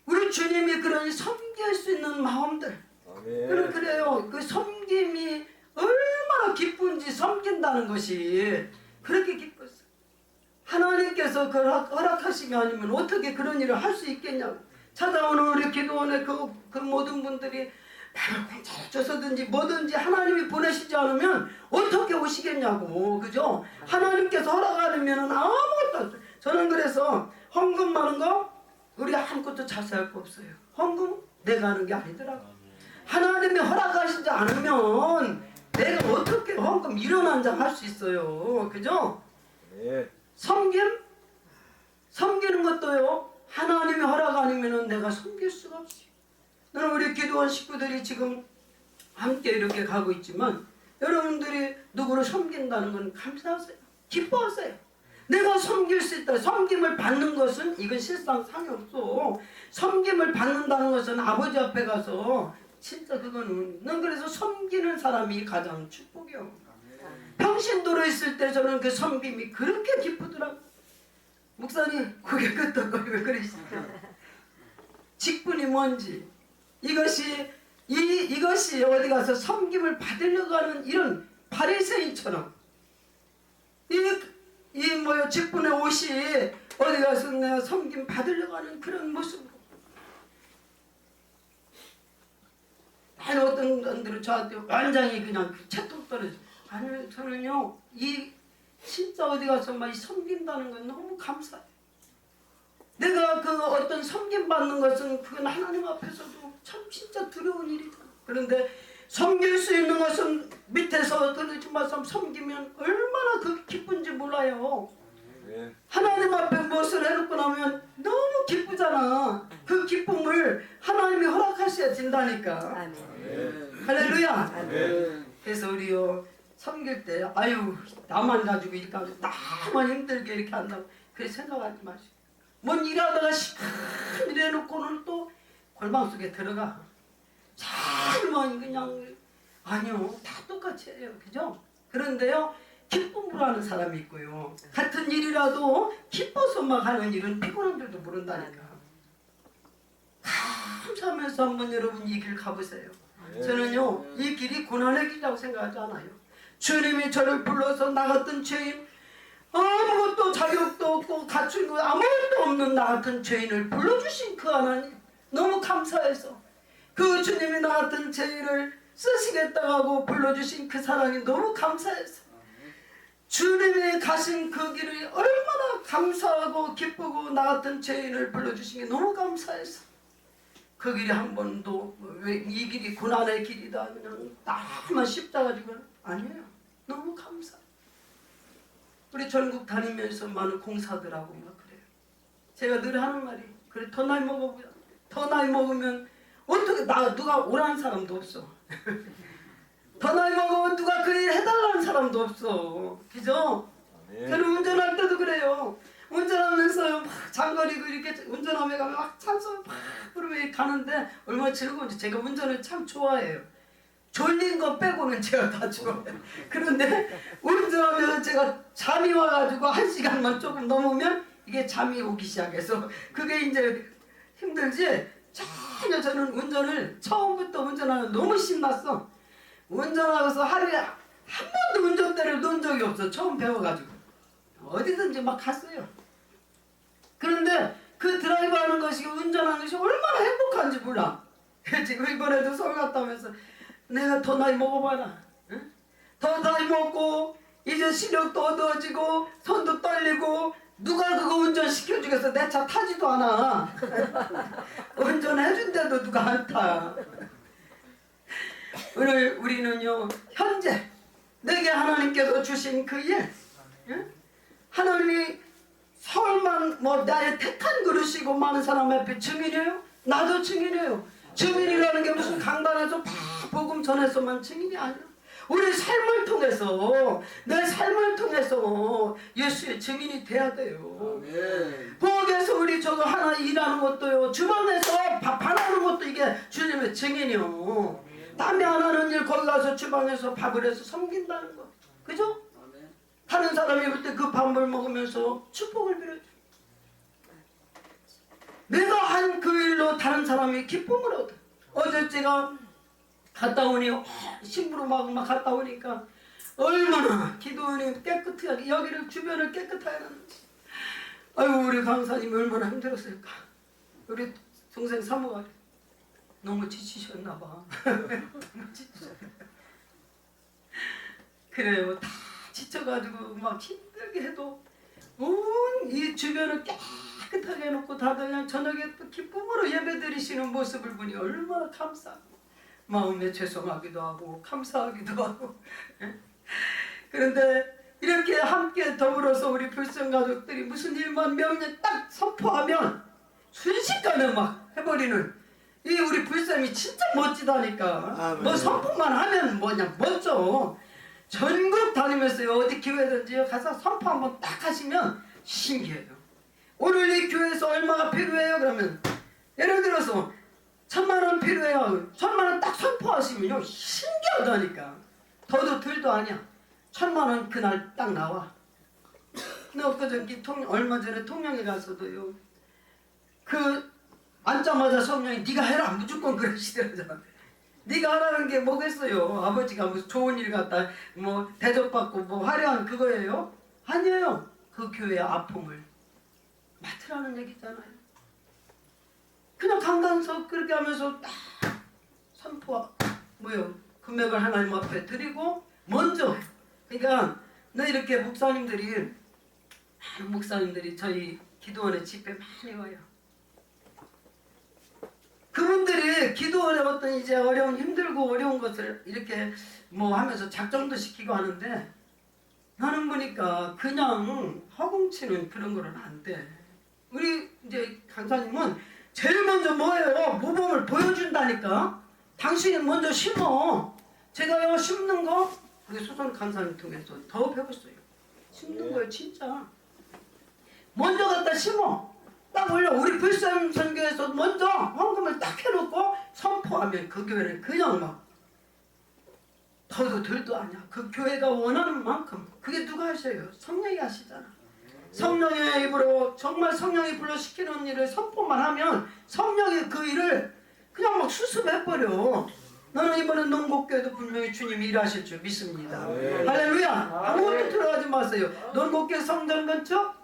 우리 주님이 그런 섬길 수 있는 마음들 그래요. 그 섬김이 얼마나 기쁜지 섬긴다는 것이 그렇게 기뻤어. 하나님께서 허락하시면 아니면 어떻게 그런 일을 할 수 있겠냐고. 찾아오는 우리 기도원의 그 모든 분들이 밥을 공짜로 줘서든지 뭐든지 하나님이 보내시지 않으면 어떻게 오시겠냐고. 그죠? 하나님께서 허락하면 아무것도 없어요. 저는 그래서 헌금 많은 거 우리 아무것도 자세할 거 없어요. 헌금 내가 하는 게 아니더라고. 하나님이 허락하시지 않으면 내가 어떻게 헌금 일어난 장 할 수 있어요. 그죠? 네. 섬기는 것도요 하나님이 허락 아니면 내가 섬길 수가 없어요. 나는 우리 기도원 식구들이 지금 함께 이렇게 가고 있지만 여러분들이 누구를 섬긴다는 건 감사하세요. 기뻐하세요. 내가 섬길 수 있다. 섬김을 받는 것은 이건 실상 상이 없어. 섬김을 받는다는 것은 아버지 앞에 가서 진짜 그거는 난 그래서 섬기는 사람이 가장 축복이요. 평신도로 있을 때 저는 그 섬김이 그렇게 기쁘더라고. 목사님 고개 끄덕거리고 그러시죠. 직분이 뭔지 이것이 어디 가서 섬김을 받으려고 하는 이런 바리새인처럼 이 뭐야 직분의 옷이 어디 가서 내가 섬김 받으려고 하는 그런 모습으로 아니 어떤 분들은 저한테 완전히 그냥 채통 떨어져. 아니 저는요 이 진짜 어디 가서 막 섬긴다는 건 너무 감사해. 내가 그 어떤 섬김 받는 것은 그건 하나님 앞에서도 참 진짜 두려운 일이다. 그런데 섬길 수 있는 것은 밑에서 그러지 마서 섬기면 얼마나 그 기쁜지 몰라요. 네. 하나님 앞에 무엇을 해놓고 나면 너무 기쁘잖아. 그 기쁨을 하나님이 허락하셔야 된다니까. 네. 할렐루야. 네. 그래서 우리요 섬길 때 아유 나만 가지고 이렇게 하고 나만 힘들게 이렇게 한다고 그렇게 생각하지 마시고 뭔 일하다가 시간 이래놓고는 또 골방 속에 들어가 잘만 그냥 아니요 다 똑같이 해요. 그죠? 그런데요 기쁨으로 하는 사람이 있고요 같은 일이라도 기뻐서 막 하는 일은 피곤한 줄도 모른다니까. 감사하면서 한번 여러분 이 길 가보세요. 저는요 이 길이 고난의 길이라고 생각하지 않아요. 주님이 저를 불러서 나 같은 죄인 아무것도 자격도 없고 갖춘 거 아무것도 없는 나 같은 죄인을 불러주신 그 하나님 너무 감사해서 그 주님이 나 같은 죄인을 쓰시겠다고 하고 불러주신 그 사랑이 너무 감사해서 주님이 가신 그 길이 얼마나 감사하고 기쁘고 나 같은 죄인을 불러주신 게 너무 감사해서 그 길이 한 번도 왜 이 길이 고난의 길이다 그냥 나만 십자가 지고 아니에요. 너무 감사. 우리 전국 다니면서 많은 공사들하고 막 그래요. 제가 늘 하는 말이 그래 더 나이 먹어보자. 더 나이 먹으면 어떻게 누가 오라는 사람도 없어. 더 나이 먹으면 누가 그 일 해달라는 사람도 없어. 그죠? 저는 운전할 때도 그래요. 운전하면서 막 장거리 이렇게 운전하며 가면 막 찬송 막 부르며 가는데 얼마나 즐거운지 제가 운전을 참 좋아해요. 졸린 거 빼고는 제가 다 좋아해요. 그런데 운전하면서 제가 잠이 와가지고 1시간만 조금 넘으면 이게 잠이 오기 시작해서 그게 이제 힘들지 전혀 저는 운전을 처음부터 운전하면 너무 신났어. 운전하고서 하루에 한 번도 운전대를 놓은 적이 없어. 처음 배워가지고 어디든지 막 갔어요. 그런데 그 드라이브 하는 것이 운전하는 것이 얼마나 행복한지 몰라. 지금 이번에도 서울 갔다 오면서 내가 더 나이 먹어봐라. 응? 더 나이 먹고 이제 시력도 어두워지고 손도 떨리고 누가 그거 운전시켜주겠어. 내 차 타지도 않아. 운전해준데도 누가 안 타. 오늘 우리는요 현재 내게 하나님께서 주신 그 일, 응? 하나님이 서울만 뭐 나의 택한 그릇이고 많은 사람 앞에 증인이에요. 나도 증인이에요. 증인이라는 게 무슨 강단에서 복음 전해서만 증인이 아니라 우리 삶을 통해서 내 삶을 통해서 예수의 증인이 돼야 돼요. 부엌에서 우리 저거 하나 일하는 것도요, 주방에서 밥 하나는 것도 이게 주님의 증인이요. 남이 안 하는 일 거기 가서 주방에서 밥을 해서 섬긴다는 거, 그죠? 다른 사람이 볼 때 그 밥을 먹으면서 축복을 빌어줘. 내가 한 그 일로 다른 사람이 기쁨을 얻어. 어제 제가 갔다 오니 심부름 막 갔다 오니까 얼마나 기도원이 깨끗하게 여기를 주변을 깨끗하게 하는지. 아이고 우리 강사님이 얼마나 힘들었을까. 우리 동생 사모가 너무 지치셨나 봐. 너무 지치셨나. 그래요. 다 지쳐가지고 막 힘들게 해도 온 이 주변을 깨끗하게 해놓고 다들 그냥 저녁에 또 기쁨으로 예배드리시는 모습을 보니 얼마나 감사하고 마음에 죄송하기도 하고 감사하기도 하고. 그런데 이렇게 함께 더불어서 우리 불성가족들이 무슨 일만 명령 딱 선포하면 순식간에 막 해버리는 이 우리 불성이 진짜 멋지다니까. 뭐 선포만 하면 뭐냐 멋져. 전국 다니면서 어디 교회든지 가서 선포 한번 딱 하시면 신기해요. 오늘 이 교회에서 얼마가 필요해요? 그러면 예를 들어서 1000만원 필요해요. 1000만원 딱 선포하시면요 신기하다니까. 더도 덜도 아니야. 1000만원 그날 딱 나와. 나 엊그저께 얼마 전에 통영에 가서도요, 그 앉자마자 성령이 네가 해라 무조건 그러시더라잖아. 네가 하라는 게 뭐겠어요. 아버지가 무슨 좋은 일 갖다 뭐 대접받고 뭐 화려한 그거예요? 아니에요. 그 교회의 아픔을 맡으라는 얘기잖아요. 그냥 강단석 그렇게 하면서 딱 선포 뭐요 금액을 하나님 앞에 드리고 먼저. 그러니까 너 이렇게 목사님들이 많은 목사님들이 저희 기도원에 집회 많이 와요. 그분들이 기도원에 어떤 이제 힘들고 어려운 것을 이렇게 뭐 하면서 작정도 시키고 하는데 나는 보니까 그냥 허공치는 그런 거는 안 돼. 우리 이제 강사님은 제일 먼저 뭐예요? 모범을 보여준다니까. 당신이 먼저 심어. 제가요 심는 거 우리 수선 강사님 통해서 더 배웠어요. 심는 거예요 진짜. 먼저 갖다 심어. 딱 올려. 우리 불산 선교에서 먼저 헌금을 딱 해놓고 선포하면 그 교회는 그냥 막 더도 덜도 아니야. 그 교회가 원하는 만큼. 그게 누가 하셔요? 성령이 하시잖아. 성령의 입으로 정말 성령이 불러시키는 일을 선포만 하면 성령이 그 일을 그냥 막 수습해버려. 나는 이번에 논곡교회도 분명히 주님이 일하실 줄 믿습니다. 아멘. 할렐루야. 아무것도 들어가지 마세요. 논곡교회 성전 건축,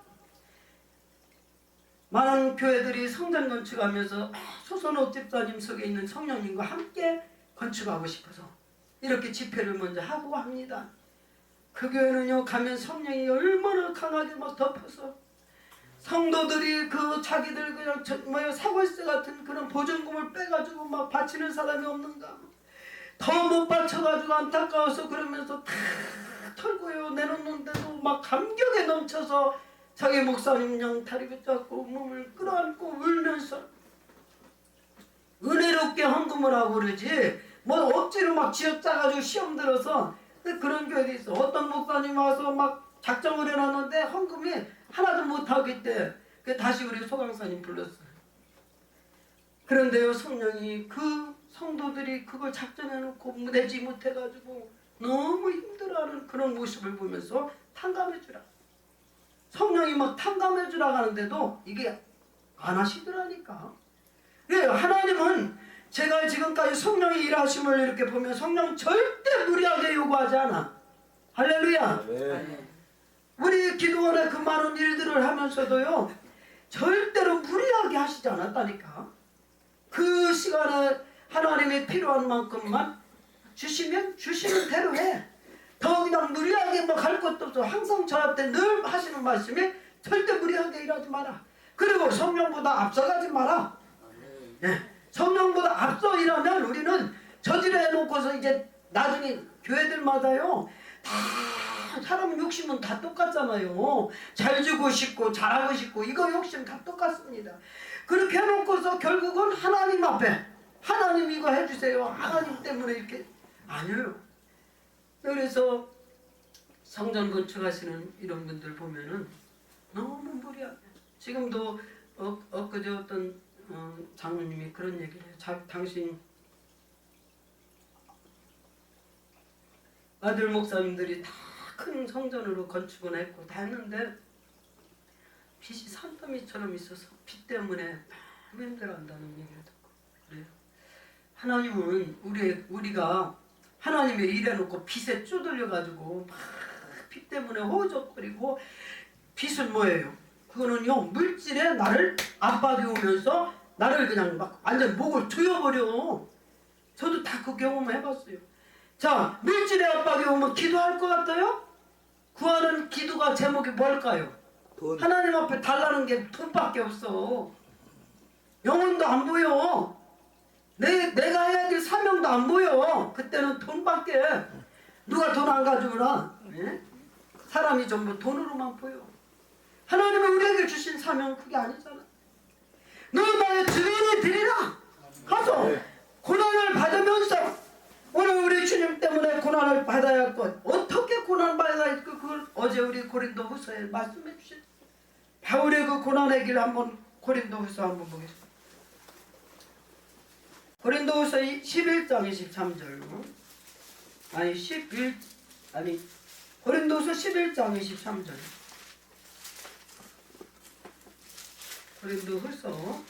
많은 교회들이 성전 건축하면서 소선옥 집사님 속에 있는 성령님과 함께 건축하고 싶어서 이렇게 집회를 먼저 하고 합니다. 그 교회는요, 가면 성령이 얼마나 강하게 막 덮어서 성도들이 그 자기들 그냥 사골세 같은 그런 보증금을 빼가지고 막 바치는 사람이 없는가, 더 못 바쳐가지고 안타까워서 그러면서 다 털고요 내놓는데도 막 감격에 넘쳐서 자기 목사님 그냥 다리 붙잡고 몸을 끌어안고 울면서 은혜롭게 헌금을 하고 그러지, 뭐 억지로 막 쥐어짜가지고 시험 들어서. 그런 교회도 있어. 어떤 목사님 와서 막 작정을 해놨는데 헌금이 하나도 못하겠대. 다시 우리 소강사님 불렀어요. 그런데요, 성령이 그 성도들이 그걸 작정해놓고 내지 못해가지고 너무 힘들어하는 그런 모습을 보면서 탕감해주라. 성령이 막 탕감해주라 하는데도 이게 안 하시더라니까. 그래요. 하나님은 제가 지금까지 성령의 일하심을 이렇게 보면 성령 절대 무리하게 요구하지 않아. 할렐루야. 아멘. 우리 기도원에 그 많은 일들을 하면서도요, 절대로 무리하게 하시지 않았다니까. 그 시간에 하나님이 필요한 만큼만 주시면 주시는 대로 해. 더 그냥 무리하게 뭐 갈 것도 없어. 항상 저한테 늘 하시는 말씀이 절대 무리하게 일하지 마라. 그리고 성령보다 앞서가지 마라. 네. 성령보다 앞서 일하면 우리는 저지를 해놓고서 이제 나중에 교회들마다요, 다 사람 욕심은 다 똑같잖아요. 잘 주고 싶고 잘하고 싶고 이거 욕심 다 똑같습니다. 그렇게 해놓고서 결국은 하나님 앞에 하나님 이거 해주세요, 하나님 때문에 이렇게 아니에요. 그래서 성전 건축하시는 이런 분들 보면은 너무 무리하게. 지금도 엊그제 어떤 장로님이 그런 얘기를 해요. 당신 아들 목사님들이 다 큰 성전으로 건축을 했고 다 했는데 빚이 산더미처럼 있어서 빚 때문에 너무 힘들어한다는 얘기를 듣고 그래요. 하나님은 우리가 하나님의 일해놓고 빚에 쪼들려가지고 막 빚 때문에 호적거리고, 빚은 뭐예요? 그거는요, 물질에 나를 압박해오면서 나를 그냥 막 완전 목을 조여버려. 저도 다 그 경험을 해봤어요. 자, 물질의 압박이 오면 기도할 것 같아요? 구하는 기도가 제목이 뭘까요? 돈. 하나님 앞에 달라는 게 돈밖에 없어. 영혼도 안 보여. 내가 해야 될 사명도 안 보여. 그때는 돈밖에. 누가 돈 안 가져오나? 예? 사람이 전부 돈으로만 보여. 하나님이 우리에게 주신 사명은 그게 아니잖아. 너 나의 주인이 되리라. 가서 고난을 받으면서, 오늘 우리 주님 때문에 고난을 받아야 할 것, 어떻게 고난을 받아야 할까? 그걸 어제 우리 고린도후서에 말씀해 주신 바울의 그 고난의 길 한번 고린도후서 한번 보겠습니다. 고린도후서 11장 23절. 고린도후서 11장 23절. 고린도후서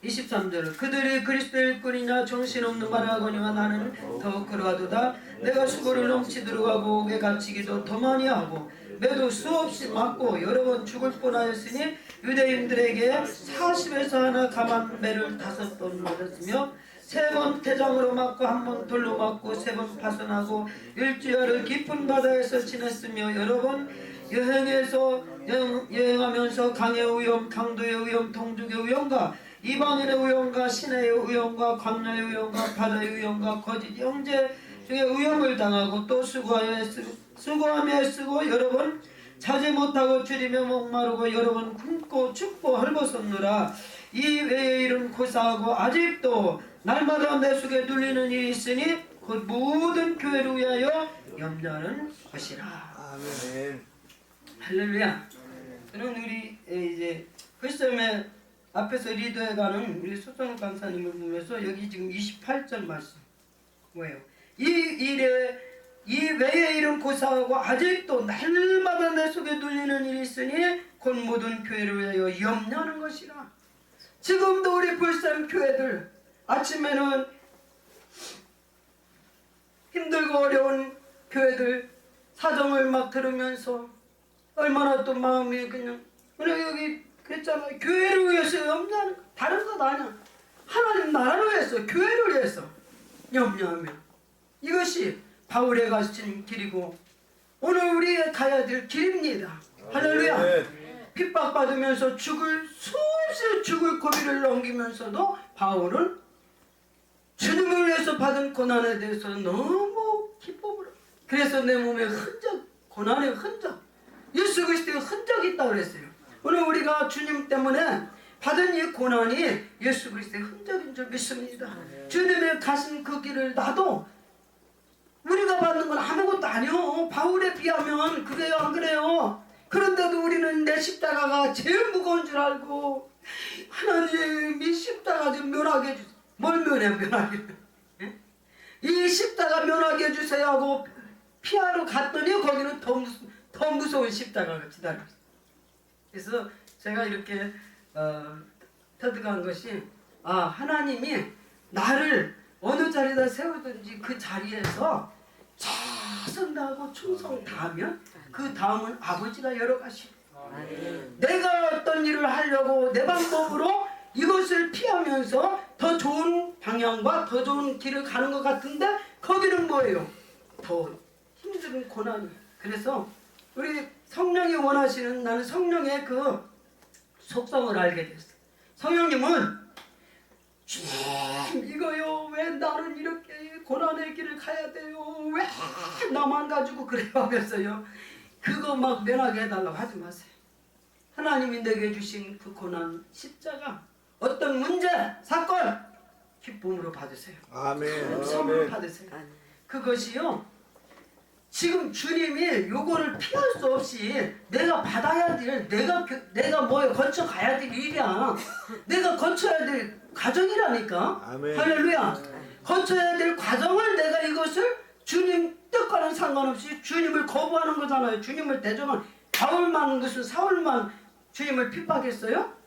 23절. 그들이 그리스도의 일꾼이냐 정신없는 말을 하거니와 나는 더욱 그러하도다. 내가 수고를 넘치도록 하고 옥에 갇히기도 더 많이 하고 매도 수없이 맞고 여러 번 죽을 뻔하였으니 유대인들에게 40에서 하나 감한 매를 5번 맞았으며 3번 태장으로 맞고 1번 돌로 맞고 3번 파손하고 일주일을 깊은 바다에서 지냈으며 여러 번 여행하면서 강의 위험, 강도의 위험, 동족의 위험과 이방인의 위험과 시내의 위험과 광야의 위험과 바다의 위험과 거짓 형제 중에 위험을 당하고 또 수고하며 쓰고 여러 번 자지 못하고 줄이며 목마르고 여러 번 굶고 춥고 헐벗었느라. 이 외의 일은 고사하고 아직도 날마다 내 속에 눌리는 일이 있으니 곧 모든 교회를 위하여 염려하는 것이라. 아멘. 할렐루야. 그럼 우리 이제 그 시점에 앞에서 리더에 가는 우리 소정욱 강사님을 보면서 여기 지금 28절 말씀 뭐예요? 이 일에 이 외의 일은 고사하고 아직도 날마다 내 속에 눌리는 일이 있으니 곧 모든 교회를 위하여 염려하는 것이라. 지금도 우리 불산 교회들 아침에는 힘들고 어려운 교회들 사정을 막 들으면서 얼마나 또 마음이 그냥 여기 그랬잖아요. 교회를 위해서 염려하는 거. 다른 것 아니야. 하나님 나라를 위해서 교회를 위해서 염려하며 이것이 바울의 가신 길이고 오늘 우리가 가야 될 길입니다. 할렐루야. 핍박받으면서 수없이 죽을 고비를 넘기면서도 바울은 주님을 위해서 받은 고난에 대해서 너무 기쁨으로 그래서 내 몸에 흔적, 고난의 흔적, 예수 그리스도의 흔적이 있다고 그랬어요. 오늘 우리가 주님 때문에 받은 이 고난이 예수 그리스도의 흔적인 줄 믿습니다. 주님의 가신 그 길을 나도 우리가 받는 건 아무것도 아니요. 바울에 비하면 그래요 안 그래요? 그런데도 우리는 내 십자가가 제일 무거운 줄 알고 하나님이 십자가 좀 면하게 해주세요. 뭘 면해 면하게 이 십자가 면하게 해주세요 하고 피하러 갔더니 거기는 더 무서운 십자가가 기다리고 있어요. 그래서 제가 이렇게 터득한 것이 하나님이 나를 어느 자리에다 세우든지 그 자리에서 최선 다하고 충성 다하면 그 다음은 아버지가 열어가시고 내가 어떤 일을 하려고 내 방법으로 이것을 피하면서 더 좋은 방향과 더 좋은 길을 가는 것 같은데 거기는 뭐예요? 더 힘든 고난이. 그래서 우리 성령이 원하시는 나는 성령의 그 속성을 알게 됐어. 성령님은 이거요 왜 나는 이렇게 고난의 길을 가야 돼요 왜 나만 가지고 그래요 하면서요 그거 막 면하게 해달라고 하지 마세요. 하나님이 내게 주신 그 고난 십자가 어떤 문제 사건 기쁨으로 받으세요. 아멘. 선물로 받으세요. 그것이요 지금 주님이 요거를 피할 수 없이 내가 받아야 될 내가 뭐에 거쳐 가야 될 일이야. 내가 거쳐야 될 과정이라니까. 아멘. 할렐루야. 거쳐야 될 과정을 내가 이것을 주님 뜻과는 상관없이 주님을 거부하는 거잖아요. 주님을 대적한 바울만 무슨 사울만 주님을 핍박했어요?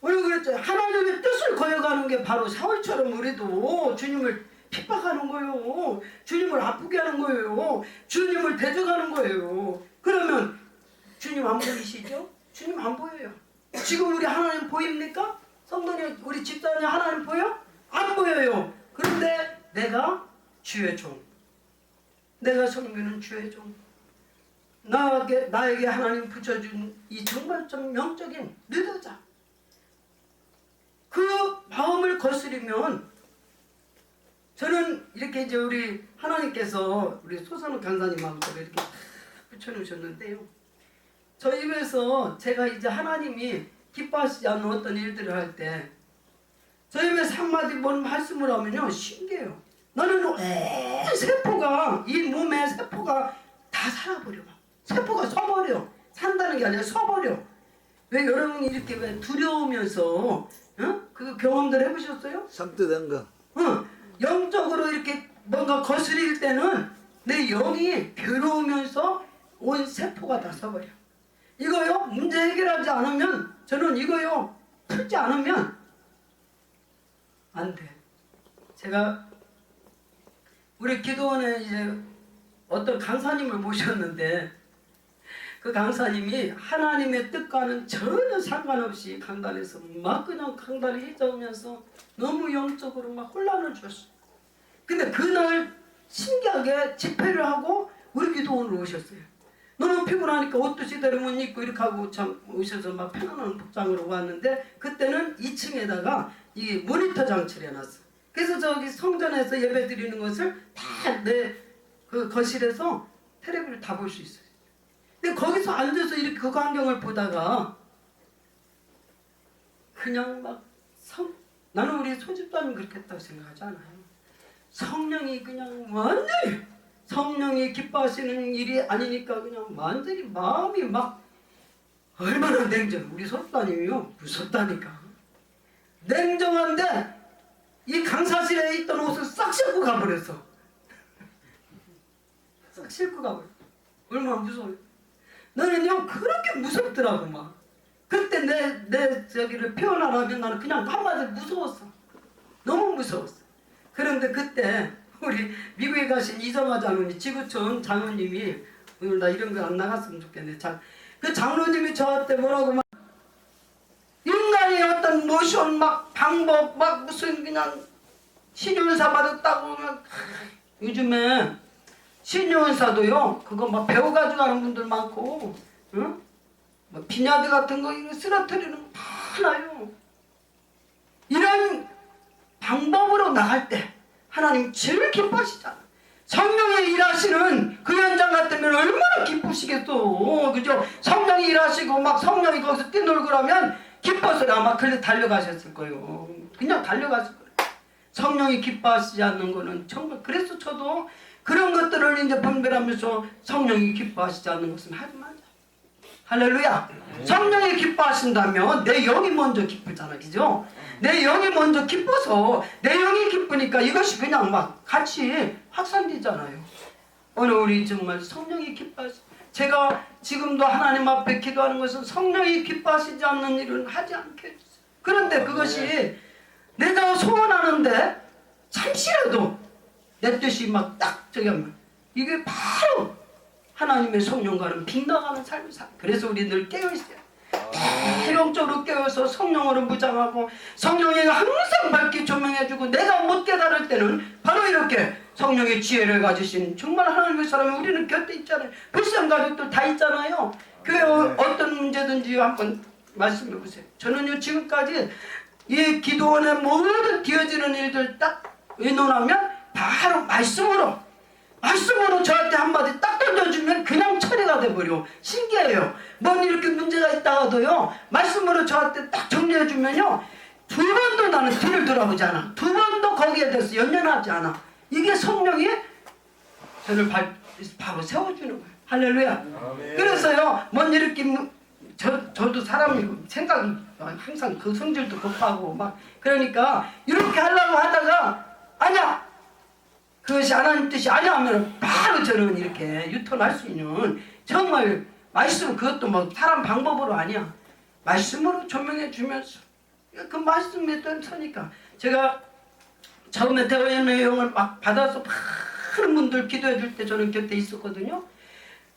우리 그랬죠. 하나님의 뜻을 거역하는 게 바로 사울처럼 우리도 주님을 핍박하는 거예요. 주님을 아프게 하는 거예요. 주님을 대적하는 거예요. 그러면 주님 안 보이시죠? 주님 안 보여요. 지금 우리 하나님 보입니까? 성도님 우리 집사님 하나님 보여? 안 보여요. 그런데 내가 주의 종, 내가 섬기는 주의 종, 나에게 하나님 붙여준 이 정말 좀 영적인 리더자, 그 마음을 거스리면 저는 이렇게 이제 우리 하나님께서 우리 소선우 강사님하고 이렇게 붙여놓으셨는데요. 저희 집에서 제가 이제 하나님이 기뻐하시지 않는 어떤 일들을 할 때 저희 집에서 한마디 뭔 말씀을 하면요 신기해요. 나는 온 세포가 이 몸에 세포가 다 살아버려. 세포가 서버려. 산다는 게 아니라 서버려. 왜 여러분이 이렇게 왜 두려우면서 그 경험들 해보셨어요? 상투된 거. 영적으로 이렇게 뭔가 거스릴 때는 내 영이 괴로우면서 온 세포가 다 서버려. 이거요 문제 해결하지 않으면 저는 이거요 풀지 않으면 안 돼. 제가 우리 기도원에 이제 어떤 강사님을 모셨는데 그 강사님이 하나님의 뜻과는 전혀 상관없이 강단에서 막 그냥 강단을 해저으면서 너무 영적으로 막 혼란을 줬어요. 근데 그날 신기하게 집회를 하고 우리 기도원으로 오셨어요. 너무 피곤하니까 옷도 제대로 못 입고 이렇게 하고 참 오셔서 막 편안한 복장으로 왔는데 그때는 2층에다가 이 모니터 장치를 해놨어. 그래서 저기 성전에서 예배 드리는 것을 다 내 그 거실에서 텔레비를 다 볼 수 있어요. 근데 거기서 앉아서 이렇게 그 광경을 보다가 그냥 막 나는 우리 소집사님 그렇게 했다고 생각하지 않아요. 성령이 그냥 완전히 성령이 기뻐하시는 일이 아니니까 그냥 완전히 마음이 막 얼마나 냉정. 우리 소집사님이요 무섭다니까. 냉정한데 이 강사실에 있던 옷을 싹 씻고 가버렸어. 싹 싣고 가버려. 얼마나 무서워요. 너는요 그렇게 무섭더라고 막. 그때 내 저기를 표현하라면 나는 그냥 한마디로 무서웠어. 너무 무서웠어. 그런데 그때 우리 미국에 가신 이정화 장로님, 지구촌 장로님이, 오늘 나 이런 거 안 나갔으면 좋겠네. 그 장로님이 저한테 뭐라고 막, 인간의 어떤 모션 막 방법 막 무슨 그냥 신유은사 받았다고 막. 요즘에 신유은사도요 그거 막 배워가지고 하는 분들 많고, 응? 뭐 비냐드 같은 거 이거 쓰러뜨리는 거 많아요. 이런 방법으로 나갈 때 하나님 제일 기뻐하시잖아. 성령이 일하시는 그 현장 같으면 얼마나 기쁘시겠어. 그죠? 성령이 일하시고 막 성령이 거기서 뛰놀고 그러면 기뻐서 아마 그래 달려가셨을 거예요. 그냥 달려갔을 거예요. 성령이 기뻐하시지 않는 거는 정말. 그래서 저도 그런 것들을 이제 분별하면서 성령이 기뻐하시지 않는 것은 하지 말자. 할렐루야. 성령이 기뻐하신다면 내 영이 먼저 기쁘잖아. 그죠? 내 영이 먼저 기뻐서 내 영이 기쁘니까 이것이 그냥 막 같이 확산되잖아요. 오늘 우리 정말 성령이 기뻐하시. 제가 지금도 하나님 앞에 기도하는 것은 성령이 기뻐하시지 않는 일은 하지 않게 해주세요. 그런데 그것이 내가 소원하는데 잠시라도 내 뜻이 막 딱 저기 하면 이게 바로 하나님의 성령과는 빗나가는 삶을 살. 그래서 우리 늘 깨어있어요. 영적으로 깨어서 성령으로 무장하고 성령이 항상 밝게 조명해주고 내가 못 깨달을 때는 바로 이렇게 성령의 지혜를 가지신 정말 하나님의 사람이 우리는 곁에 있잖아요. 불쌍 가족들 다 있잖아요. 교회 어떤 문제든지 한번 말씀해 보세요. 저는요 지금까지 이 기도원의 모든 되어지는 일들 딱 의논하면 바로 말씀으로 저한테 한마디 딱 던져주면 그냥 처리가 돼버려. 신기해요. 뭔 이렇게 문제가 있다가도요 말씀으로 저한테 딱 정리해주면요 두 번도 나는 뒤를 돌아보지 않아. 두 번도 거기에 대해서 연연하지 않아. 이게 성령이 저를 바로 세워주는 거예요. 할렐루야. 아멘. 그래서요 뭔 이렇게 저도 사람이고 생각이 항상 그 성질도 급하고 막 그러니까 이렇게 하려고 하다가 아니야 그것이 하나님 뜻이 아니야 하면 바로 저는 이렇게 유턴할 수 있는 정말 말씀. 그것도 뭐 사람 방법으로 아니야. 말씀으로 조명해 주면서 그 말씀에 서니까 제가 처음에 대화의 내용을 막 받아서 많은 분들 기도해 줄 때 저는 곁에 있었거든요.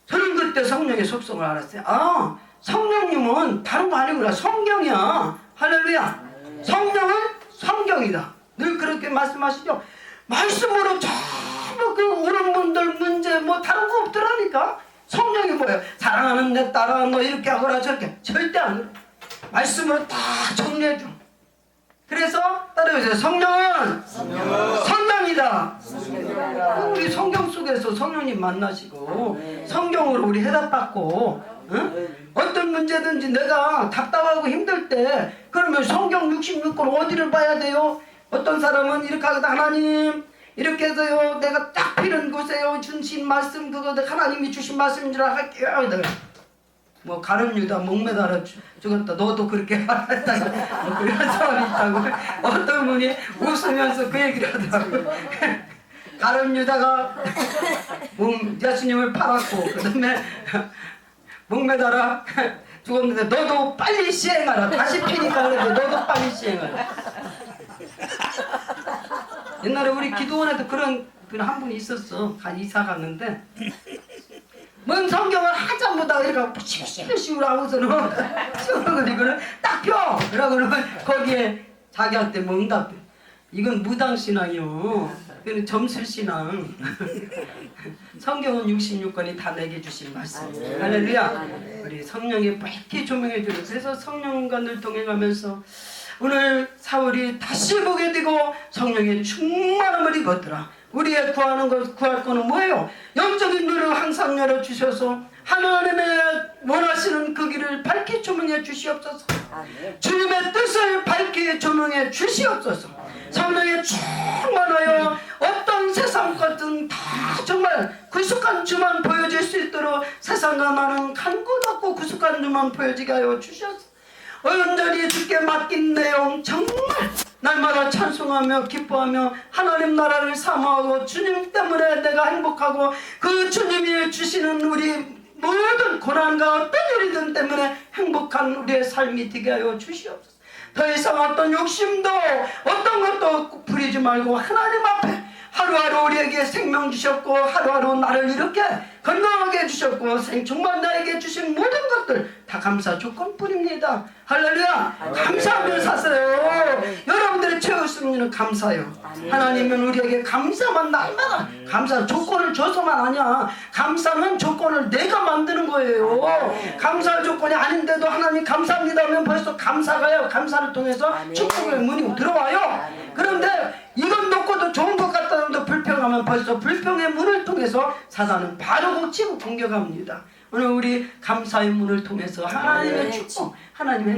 저는 그때 성령의 속성을 알았어요. 아 성령님은 다른 거 아니구나. 성경이야. 할렐루야. 성령은 성경이다. 늘 그렇게 말씀하시죠. 말씀으로 전부 그 오는 분들 문제 뭐 다른 거 없더라니까. 성령이 뭐예요? 사랑하는 내 딸아 너 이렇게 하거라 저렇게 절대 안 그래. 말씀으로 다 정리해줘. 그래서 따라해보세요. 성령은 성령이다. 우리 성경 속에서 성령님 만나시고 성경으로 우리 해답받고 응? 어떤 문제든지 내가 답답하고 힘들 때 그러면 성경 66권 어디를 봐야 돼요? 어떤 사람은 이렇게 하거든. 하나님 이렇게 해서요 내가 딱 필요한 곳에요 주신 말씀 그거 하나님이 주신 말씀인 줄 알게요. 뭐 가룟 유다 목매달아 죽었다. 너도 그렇게 말했다. 뭐 그런 사람이 있다고. 어떤 분이 웃으면서 그 얘기를 하더라고. 가룟 유다가 예수님을 팔았고 그 다음에 목매달아 죽었는데 너도 빨리 시행하라. 다시 피니까 그래도 너도 빨리 시행하라. 옛날에 우리 기도원에도 그런 한 분이 있었어. 이사 갔는데 뭔 성경을 하자 못하고 이러고 시시시시로 하고서는 이거는 딱 펴! 그러고 그러면 거기에 자기한테 뭐 응답해. 이건 무당신앙이요. 이건 점술신앙. 성경은 66권이 다 내게 주신 말씀. 할렐루야. 우리 성령이 밝게 조명해 주는. 그래서 성령과 늘 동행하면서 오늘 사울이 다시 보게 되고 성령의 충만함을 입었더라. 우리의 구할 거는 뭐예요? 영적인 눈을 항상 열어주셔서 하나님의 원하시는 그 길을 밝게 조명해 주시옵소서. 주님의 뜻을 밝게 조명해 주시옵소서. 성령에 충만하여 어떤 세상 것은 다 정말 구속한 주만 보여질 수 있도록 세상과 나는 간 곳 없고 구속한 주만 보여지게 하여 주셔서 온전히 주께 맡긴 내용 정말 날마다 찬송하며 기뻐하며 하나님 나라를 사모하고 주님 때문에 내가 행복하고 그 주님이 주시는 우리 모든 고난과 어떤 일이든 때문에 행복한 우리의 삶이 되게 하여 주시옵소서. 더 이상 어떤 욕심도 어떤 것도 부리지 말고 하나님 앞에 하루하루 우리에게 생명 주셨고 하루하루 나를 이렇게 건강하게 해주셨고 정말 나에게 주신 모든 것들 다 감사 조건뿐입니다. 할렐루야. 감사하면 사세요. 여러분들의 최후 승리는 감사요. 하나님은 우리에게 감사만 날마다 감사 조건을 줘서만 아니야. 감사는 조건을 내가 만드는 거예요. 감사할 조건이 아닌데도 하나님 감사합니다 하면 벌써 감사가요. 감사를 통해서 축복의 문이 들어와요. 그런데 이건 놓고도 좋은 것 같다는데 불평하면 벌써 불평의 문을 통해서 사단은 바로 고치고 공격합니다. 오늘 우리 감사의 문을 통해서 하나님의 축복, 하나님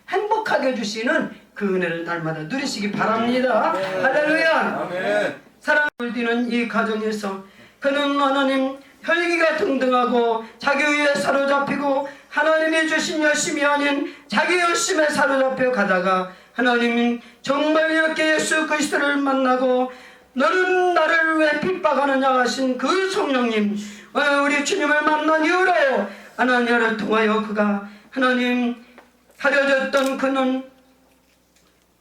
행복하게 해주시는 그 은혜를 날마다 누리시기 바랍니다. 할렐루야. 사랑을 뒤는 이 가정에서 그는 하나님 혈기가 등등하고 자기 의에 사로잡히고 하나님이 주신 열심이 아닌 자기 열심에 사로잡혀 가다가 하나님 정말 이렇게 예수 그리스도를 만나고 너는 나를 왜 핍박하느냐 하신 그 성령님 우리 주님을 만난 이후로 하나님을 통하여 그가 하나님 가려졌던 그는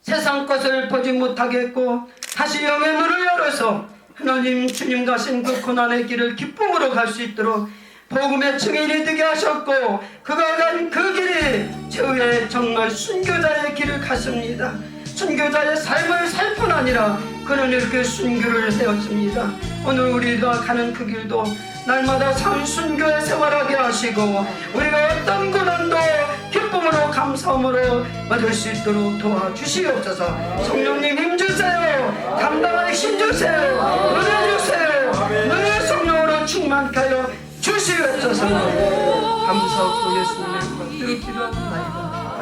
세상 것을 보지 못하게 했고 다시 영의 눈을 열어서 하나님 주님 가신 그 고난의 길을 기쁨으로 갈 수 있도록 복음의 증인이 되게 하셨고 그가 간 그 길이 최후의 정말 순교자의 길을 갔습니다. 순교자의 삶을 살 뿐 아니라 그는 이렇게 순교를 되었습니다. 오늘 우리가 가는 그 길도 날마다 참 순교의 생활하게 하시고 우리가 어떤 고난도 기쁨으로 감사함으로 받을 수 있도록 도와주시옵소서. 성령님 힘주세요. 감당할 힘주세요. 은혜 주세요. 너의 성령으로 충만케 하여 주시옵소서. 감사하고 예수님의 이름으로 기도합니다.